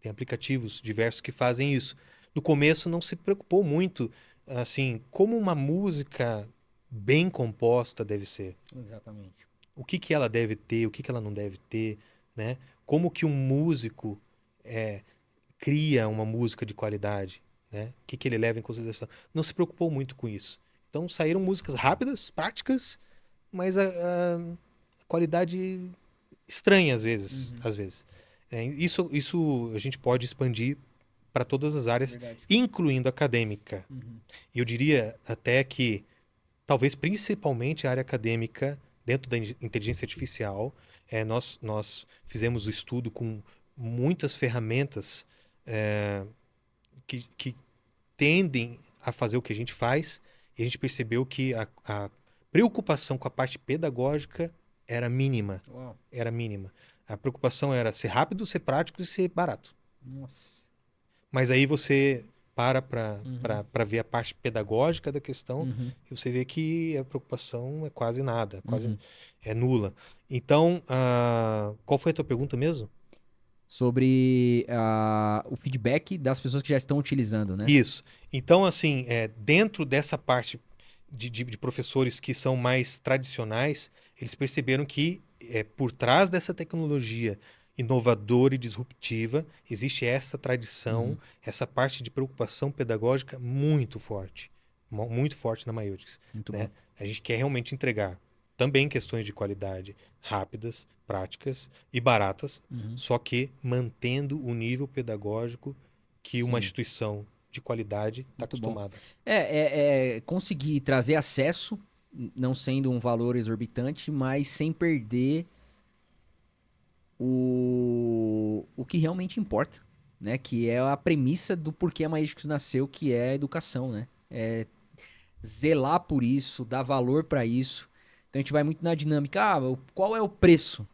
Speaker 2: Tem aplicativos diversos que fazem isso. No começo não se preocupou muito, assim, como uma música bem composta deve ser.
Speaker 1: Exatamente.
Speaker 2: O que ela deve ter, o que ela não deve ter, né? Como que um músico cria uma música de qualidade, né? O que ele leva em consideração. Não se preocupou muito com isso. Então saíram músicas rápidas, práticas, mas a qualidade estranha às vezes. Isso a gente pode expandir para todas as áreas, incluindo a acadêmica. E eu diria até que, talvez principalmente a área acadêmica, dentro da inteligência artificial, nós fizemos o estudo com muitas ferramentas que tendem a fazer o que a gente faz, e a gente percebeu que a preocupação com a parte pedagógica era mínima.
Speaker 1: Uau.
Speaker 2: Era mínima. A preocupação era ser rápido, ser prático e ser barato.
Speaker 1: Nossa.
Speaker 2: Mas aí você para ver a parte pedagógica da questão e você vê que a preocupação é quase nada, quase é nula. Então, qual foi a tua pergunta mesmo?
Speaker 1: Sobre o feedback das pessoas que já estão utilizando, né?
Speaker 2: Isso. Então, assim, dentro dessa parte de professores que são mais tradicionais, eles perceberam que por trás dessa tecnologia inovadora e disruptiva. Existe essa tradição, essa parte de preocupação pedagógica muito forte na Mayutics,
Speaker 1: Muito
Speaker 2: né?
Speaker 1: bom.
Speaker 2: A gente quer realmente entregar também questões de qualidade rápidas, práticas e baratas, só que mantendo o nível pedagógico que uma
Speaker 1: Sim.
Speaker 2: instituição de qualidade está
Speaker 1: Muito bom.
Speaker 2: acostumada.
Speaker 1: É conseguir trazer acesso, não sendo um valor exorbitante, mas sem perder o que realmente importa, né? Que é a premissa do porquê a Magicus nasceu, que é a educação, né? É zelar por isso, dar valor pra isso. Então a gente vai muito na dinâmica, qual é o preço?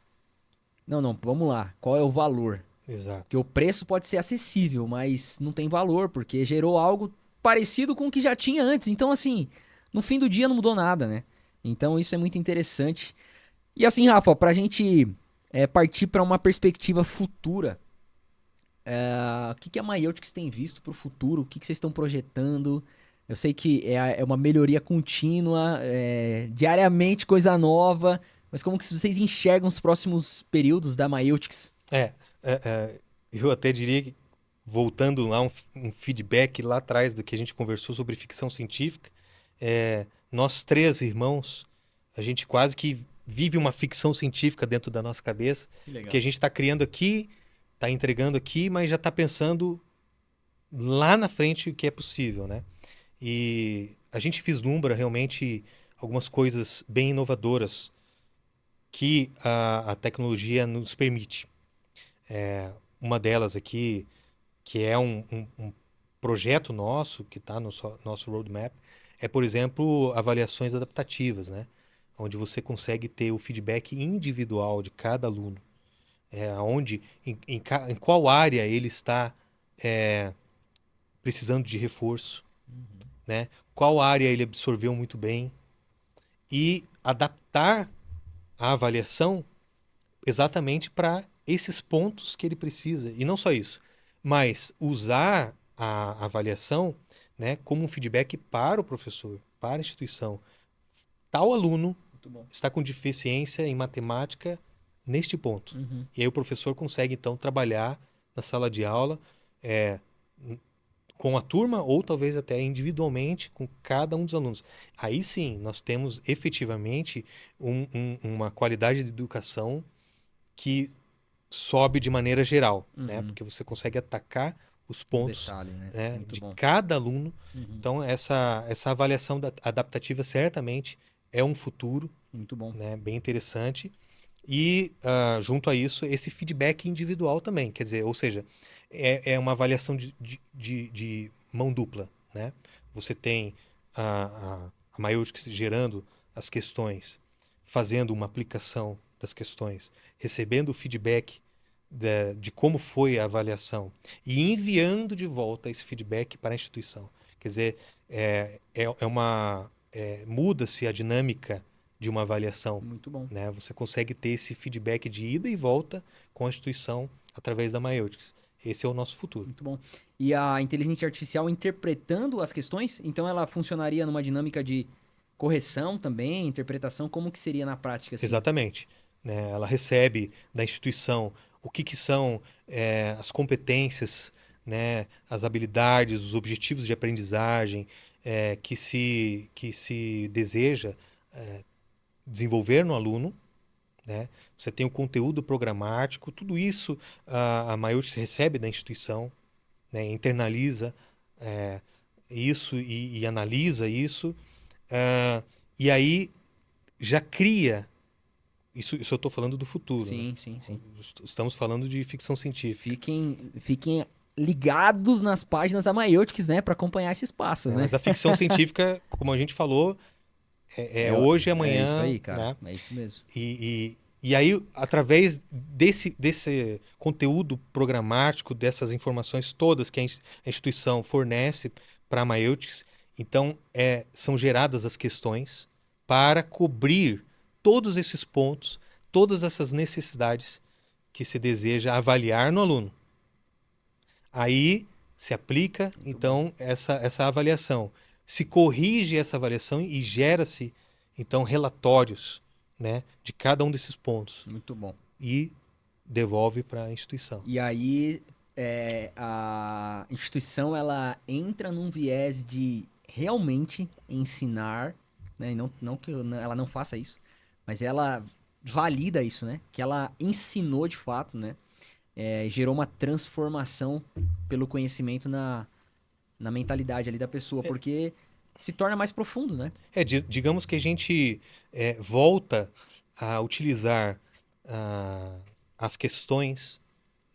Speaker 1: Não, vamos lá, qual é o valor? Porque
Speaker 2: Exato.
Speaker 1: o preço pode ser acessível, mas não tem valor, porque gerou algo parecido com o que já tinha antes. Então, assim, no fim do dia não mudou nada, né? Então isso é muito interessante. E assim, Rafa, pra gente partir para uma perspectiva futura, o que a Mayutics tem visto pro futuro? O que vocês estão projetando? Eu sei que é uma melhoria contínua, diariamente coisa nova, mas como que vocês enxergam os próximos períodos da Mayutics?
Speaker 2: É, eu até diria que, voltando lá um feedback lá atrás do que a gente conversou sobre ficção científica, nós três irmãos, a gente quase que vive uma ficção científica dentro da nossa cabeça,
Speaker 1: Que legal.
Speaker 2: porque a gente está criando aqui, está entregando aqui, mas já está pensando lá na frente o que é possível, né? E a gente vislumbra realmente algumas coisas bem inovadoras que a tecnologia nos permite. Uma delas aqui, que é um projeto nosso, que está no nosso roadmap, é, por exemplo, avaliações adaptativas, né? Onde você consegue ter o feedback individual de cada aluno. Onde, em qual área ele está precisando de reforço, né? Qual área ele absorveu muito bem. E adaptar a avaliação exatamente para esses pontos que ele precisa. E não só isso, mas usar a avaliação, né, como um feedback para o professor, para a instituição. Tal aluno
Speaker 1: Muito bom.
Speaker 2: está com deficiência em matemática neste ponto.
Speaker 1: Uhum.
Speaker 2: E aí o professor consegue, então, trabalhar na sala de aula com a turma ou talvez até individualmente com cada um dos alunos. Aí sim, nós temos efetivamente uma qualidade de educação que sobe de maneira geral, né? Porque você consegue atacar os
Speaker 1: No
Speaker 2: pontos,
Speaker 1: detalhe, né?
Speaker 2: né,
Speaker 1: Muito
Speaker 2: de
Speaker 1: bom.
Speaker 2: cada aluno.
Speaker 1: Uhum.
Speaker 2: Então, essa avaliação adaptativa certamente é um futuro,
Speaker 1: Muito bom.
Speaker 2: né, bem interessante. E, junto a isso, esse feedback individual também. Quer dizer, ou seja, é uma avaliação de mão dupla, né? Você tem a Mayutics gerando as questões, fazendo uma aplicação das questões, recebendo o feedback de como foi a avaliação e enviando de volta esse feedback para a instituição. Quer dizer, muda-se a dinâmica de uma avaliação,
Speaker 1: Muito bom.
Speaker 2: né? Você consegue ter esse feedback de ida e volta com a instituição através da Mayutics. Esse é o nosso futuro.
Speaker 1: Muito bom. E a inteligência artificial interpretando as questões, então ela funcionaria numa dinâmica de correção também, interpretação, como que seria na prática assim?
Speaker 2: Exatamente. Né? Ela recebe da instituição o que são as competências, né? As habilidades, os objetivos de aprendizagem que se deseja desenvolver no aluno, né? Você tem o conteúdo programático, tudo isso a Mayutics recebe da instituição, né? Internaliza isso e analisa isso, e aí já cria. Isso eu estou falando do futuro, né?
Speaker 1: Sim.
Speaker 2: Estamos falando de ficção científica.
Speaker 1: Fiquem ligados nas páginas da Mayutics, né, para acompanhar esses passos,
Speaker 2: Né?
Speaker 1: né?
Speaker 2: Mas a ficção científica, como a gente falou, é hoje e
Speaker 1: É isso
Speaker 2: amanhã,
Speaker 1: aí, cara.
Speaker 2: né?
Speaker 1: É isso mesmo.
Speaker 2: E aí, através desse conteúdo programático, dessas informações todas que a instituição fornece para a Mayutics, então são geradas as questões para cobrir todos esses pontos, todas essas necessidades que se deseja avaliar no aluno. Aí se aplica, então, essa avaliação. Se corrige essa avaliação e gera-se, então, relatórios, né, de cada um desses pontos.
Speaker 1: Muito bom.
Speaker 2: E devolve para a instituição.
Speaker 1: E aí a instituição ela entra num viés de realmente ensinar, né? E não que ela não faça isso, mas ela valida isso, né? Que ela ensinou de fato, né? Gerou uma transformação pelo conhecimento na mentalidade ali da pessoa, porque se torna mais profundo, né?
Speaker 2: Digamos que a gente volta a utilizar as questões,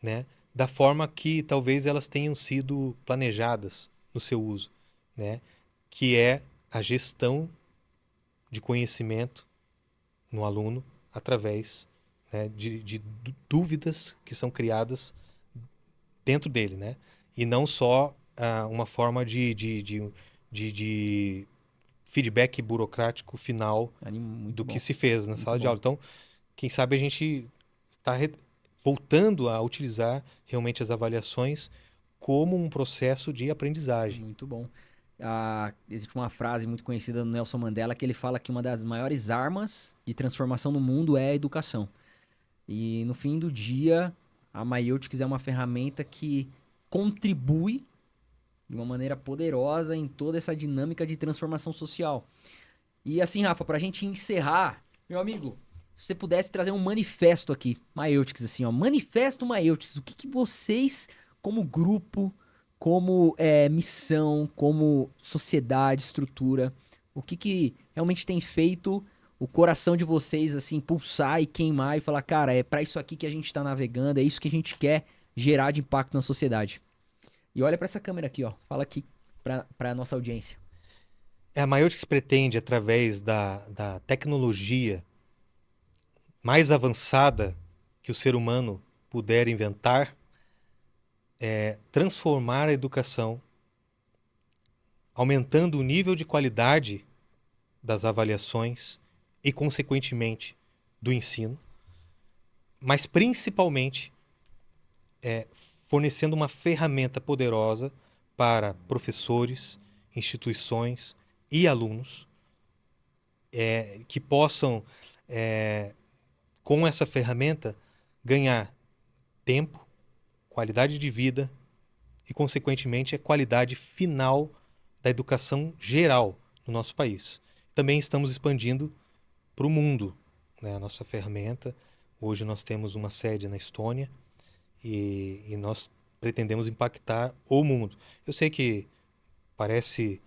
Speaker 2: né, da forma que talvez elas tenham sido planejadas no seu uso, né, que é a gestão de conhecimento no aluno através, né, de dúvidas que são criadas dentro dele, né, e não só uma forma de feedback burocrático final
Speaker 1: Muito
Speaker 2: do que
Speaker 1: bom.
Speaker 2: se fez na
Speaker 1: Muito
Speaker 2: sala de
Speaker 1: bom.
Speaker 2: aula. Então, quem sabe a gente está voltando a utilizar realmente as avaliações como um processo de aprendizagem.
Speaker 1: Muito bom. Existe uma frase muito conhecida do Nelson Mandela que ele fala que uma das maiores armas de transformação no mundo é a educação. E no fim do dia, a Maiotics é uma ferramenta que contribui de uma maneira poderosa em toda essa dinâmica de transformação social. E assim, Rafa, pra gente encerrar, meu amigo, se você pudesse trazer um manifesto aqui, Maiotics, assim, ó, manifesto Maiotics, o que vocês, como grupo, como missão, como sociedade, estrutura, o que realmente tem feito o coração de vocês, assim, pulsar e queimar e falar, cara, é pra isso aqui que a gente tá navegando, é isso que a gente quer gerar de impacto na sociedade. E olha pra essa câmera aqui, ó, fala aqui pra nossa audiência.
Speaker 2: A Maiorix pretende, através da tecnologia mais avançada que o ser humano puder inventar, transformar a educação, aumentando o nível de qualidade das avaliações e, consequentemente, do ensino, mas principalmente fornecendo uma ferramenta poderosa para professores, instituições e alunos que possam, com essa ferramenta, ganhar tempo, qualidade de vida e, consequentemente, a qualidade final da educação geral no nosso país. Também estamos expandindo para o mundo, né, a nossa ferramenta. Hoje nós temos uma sede na Estônia e nós pretendemos impactar o mundo. Eu sei que parece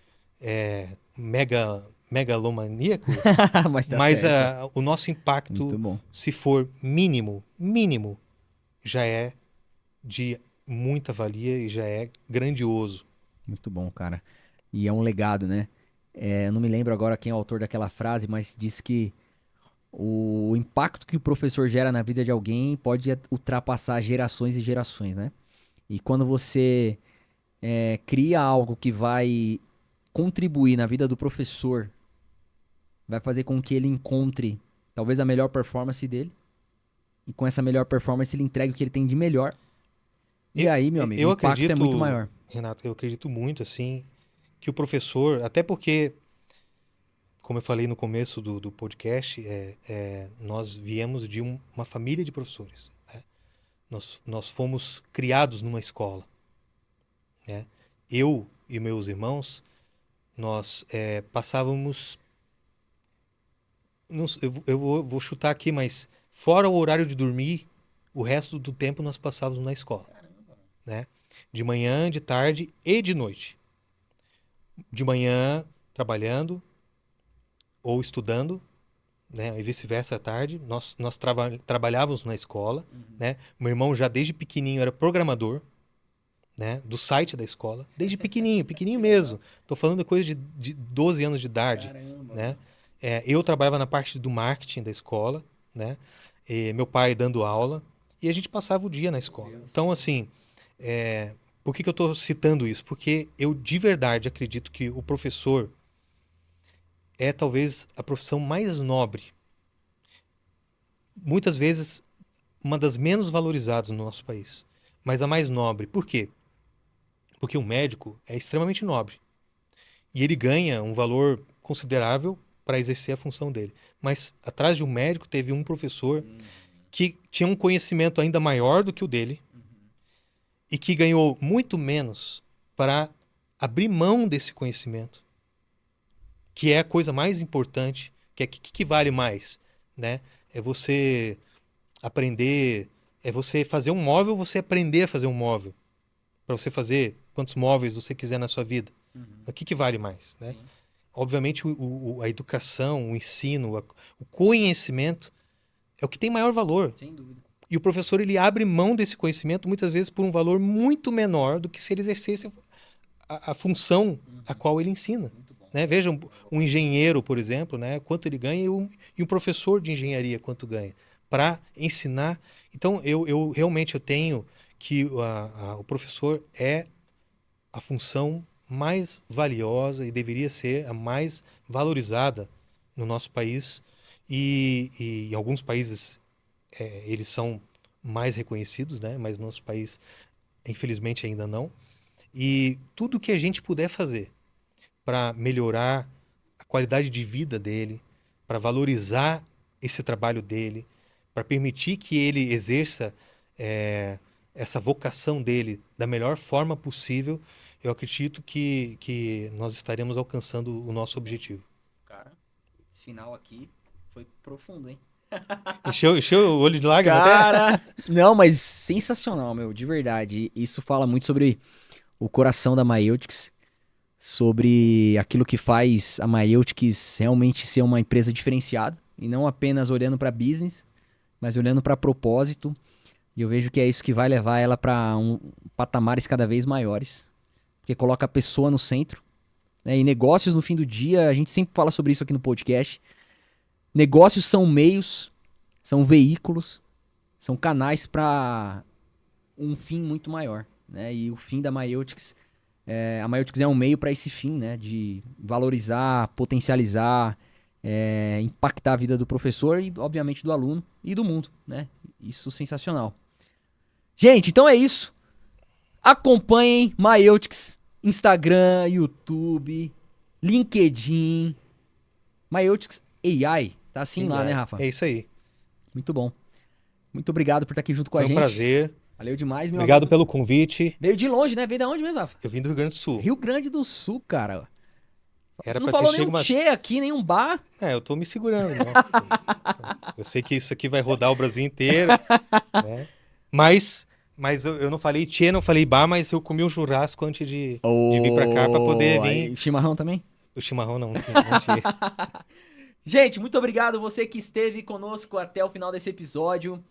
Speaker 2: megalomaníaco,
Speaker 1: Mas tá
Speaker 2: mas
Speaker 1: certo.
Speaker 2: o nosso
Speaker 1: Muito
Speaker 2: impacto,
Speaker 1: bom.
Speaker 2: se for mínimo, já é de muita valia e já é grandioso.
Speaker 1: Muito bom, cara. E é um legado, né? Eu não me lembro agora quem é o autor daquela frase, mas diz que o impacto que o professor gera na vida de alguém pode ultrapassar gerações e gerações, né? E quando você cria algo que vai contribuir na vida do professor, vai fazer com que ele encontre talvez a melhor performance dele, e com essa melhor performance ele entregue o que ele tem de melhor. E aí, meu amigo, o
Speaker 2: Eu
Speaker 1: impacto é muito
Speaker 2: acredito,
Speaker 1: maior.
Speaker 2: Renato, eu acredito muito assim que o professor, até porque, como eu falei no começo do podcast, nós viemos de uma família de professores, né? Nós fomos criados numa escola, né? Eu e meus irmãos, nós passávamos, eu vou chutar aqui, mas fora o horário de dormir, o resto do tempo nós passávamos na escola, né? De manhã, de tarde e de noite. De manhã trabalhando ou estudando, né? E vice-versa à tarde. Nós trabalhávamos na escola, né? Meu irmão já desde pequenininho era programador, né? Do site da escola, desde pequenininho, pequenininho mesmo. Tô falando de coisa de 12 anos de idade,
Speaker 1: Caramba.
Speaker 2: né? Eu trabalhava na parte do marketing da escola, né? E meu pai dando aula e a gente passava o dia na escola. Então, assim, por que eu estou citando isso? Porque eu de verdade acredito que o professor é talvez a profissão mais nobre, muitas vezes uma das menos valorizadas no nosso país, mas a mais nobre. Por quê? Porque o médico é extremamente nobre e ele ganha um valor considerável para exercer a função dele. Mas atrás de um médico teve um professor que tinha um conhecimento ainda maior do que o dele e que ganhou muito menos para abrir mão desse conhecimento, que é a coisa mais importante, que vale mais, né? É você aprender, é você fazer um móvel, você aprender a fazer um móvel, para você fazer quantos móveis você quiser na sua vida. O que vale mais, né?
Speaker 1: Sim.
Speaker 2: Obviamente, a educação, o ensino, o conhecimento é o que tem maior valor.
Speaker 1: Sem dúvida.
Speaker 2: E o professor, ele abre mão desse conhecimento, muitas vezes, por um valor muito menor do que se ele exercesse a função a qual ele ensina.
Speaker 1: Muito bom.
Speaker 2: Né? Veja, um engenheiro, por exemplo, né? Quanto ele ganha e um professor de engenharia quanto ganha para ensinar. Então, eu realmente tenho que o professor é a função mais valiosa e deveria ser a mais valorizada no nosso país. E em alguns países eles são mais reconhecidos, né? Mas no nosso país, infelizmente, ainda não. E tudo que a gente puder fazer para melhorar a qualidade de vida dele, para valorizar esse trabalho dele, para permitir que ele exerça essa vocação dele da melhor forma possível, eu acredito que nós estaremos alcançando o nosso objetivo.
Speaker 1: Cara, esse final aqui foi profundo, hein?
Speaker 2: Encheu o olho de lágrima até?
Speaker 1: Cara, não, mas sensacional, meu, de verdade. Isso fala muito sobre o coração da Maeltics, sobre aquilo que faz a Maeltics realmente ser uma empresa diferenciada e não apenas olhando para business, mas olhando para propósito. E eu vejo que é isso que vai levar ela para patamares cada vez maiores, porque coloca a pessoa no centro, né? E negócios no fim do dia, a gente sempre fala sobre isso aqui no podcast. Negócios são meios, são veículos, são canais para um fim muito maior, né? E o fim da Maeltics, a Maeltics é um meio para esse fim, né? De valorizar, potencializar, impactar a vida do professor e, obviamente, do aluno e do mundo, né? Isso sensacional. Gente, então é isso. Acompanhem Maeltics, Instagram, YouTube, LinkedIn, Maeltics AI. Tá assim lá, né, Rafa?
Speaker 2: É isso aí.
Speaker 1: Muito bom. Muito obrigado por estar aqui junto com a
Speaker 2: Foi um
Speaker 1: gente.
Speaker 2: prazer.
Speaker 1: Valeu demais, meu
Speaker 2: Obrigado
Speaker 1: amigo.
Speaker 2: pelo convite.
Speaker 1: Veio de longe, né? Veio da onde mesmo, Rafa?
Speaker 2: Eu vim do Rio Grande do Sul.
Speaker 1: Rio Grande do Sul, cara. Você
Speaker 2: Era
Speaker 1: não
Speaker 2: pra ter
Speaker 1: falou
Speaker 2: chego
Speaker 1: nenhum tchê aqui, nenhum bar.
Speaker 2: eu tô me segurando, né? Eu sei que isso aqui vai rodar o Brasil inteiro, né? Mas eu não falei tchê, não falei bar, mas eu comi um churrasco antes de vir pra cá pra poder vir.
Speaker 1: Aí, chimarrão também?
Speaker 2: O chimarrão não tinha.
Speaker 1: Gente, muito obrigado você que esteve conosco até o final desse episódio.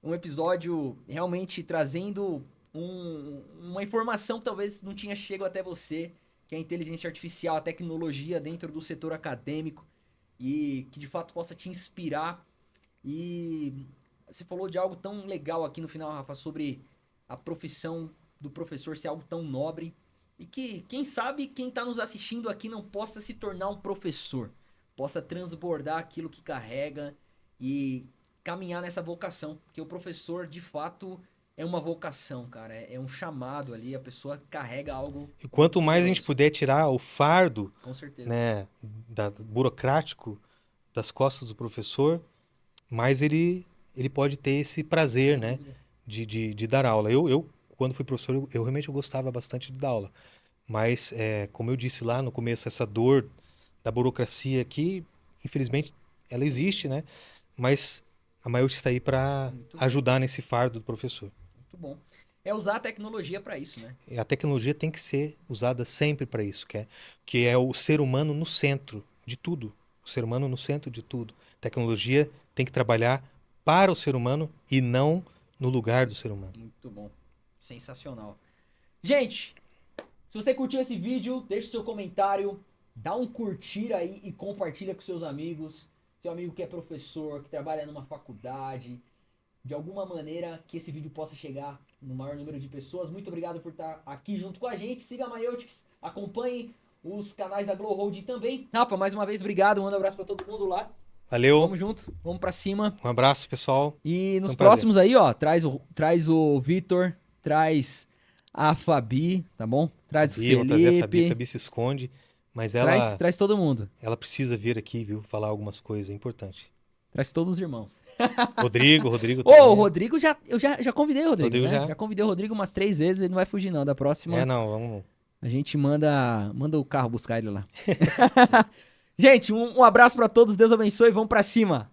Speaker 1: Um episódio realmente trazendo uma informação que talvez não tinha chegado até você, que é a inteligência artificial, a tecnologia dentro do setor acadêmico e que de fato possa te inspirar. E você falou de algo tão legal aqui no final, Rafa, sobre a profissão do professor ser algo tão nobre e que, quem sabe, quem está nos assistindo aqui não possa se tornar um professor, possa transbordar aquilo que carrega e caminhar nessa vocação, porque o professor, de fato, é uma vocação, cara, é um chamado ali, a pessoa carrega algo.
Speaker 2: E quanto mais a gente puder tirar o fardo,
Speaker 1: com certeza,
Speaker 2: né, burocrático das costas do professor, mais ele pode ter esse prazer, né, de dar aula. Eu quando fui professor, eu realmente gostava bastante de dar aula. Mas, como eu disse lá no começo, essa dor da burocracia aqui, infelizmente, ela existe, né? Mas a Maeltics está aí para ajudar nesse fardo do professor.
Speaker 1: Muito bom. É usar a tecnologia para isso, né?
Speaker 2: E a tecnologia tem que ser usada sempre para isso, que é o ser humano no centro de tudo. O ser humano no centro de tudo. A tecnologia tem que trabalhar para o ser humano e não no lugar do ser humano.
Speaker 1: Muito bom. Sensacional. Gente, se você curtiu esse vídeo, deixe seu comentário, dá um curtir aí e compartilha com seus amigos. Seu amigo que é professor, que trabalha numa faculdade, de alguma maneira que esse vídeo possa chegar no maior número de pessoas. Muito obrigado por estar aqui junto com a gente. Siga a Maeltics, acompanhe os canais da Glow Holding também. Rafa, mais uma vez, obrigado. Manda um abraço pra todo mundo lá.
Speaker 2: Valeu.
Speaker 1: Vamos junto, vamos pra cima.
Speaker 2: Um abraço, pessoal.
Speaker 1: E nos próximos aí, ó, traz o Vitor, traz a Fabi, tá bom? Traz o Felipe.
Speaker 2: Vou trazer a Fabi. A Fabi se esconde, mas ela...
Speaker 1: Traz todo mundo.
Speaker 2: Ela precisa vir aqui, viu? Falar algumas coisas importantes.
Speaker 1: Traz todos os irmãos.
Speaker 2: Rodrigo
Speaker 1: Ô,
Speaker 2: também.
Speaker 1: o Rodrigo eu já convidei o Rodrigo,
Speaker 2: Rodrigo
Speaker 1: né?
Speaker 2: já.
Speaker 1: Já convidei o Rodrigo umas 3 vezes, ele não vai fugir não. Da próxima,
Speaker 2: Não, vamos.
Speaker 1: a gente manda o carro buscar ele lá. Gente, um abraço pra todos, Deus abençoe, vamos pra cima.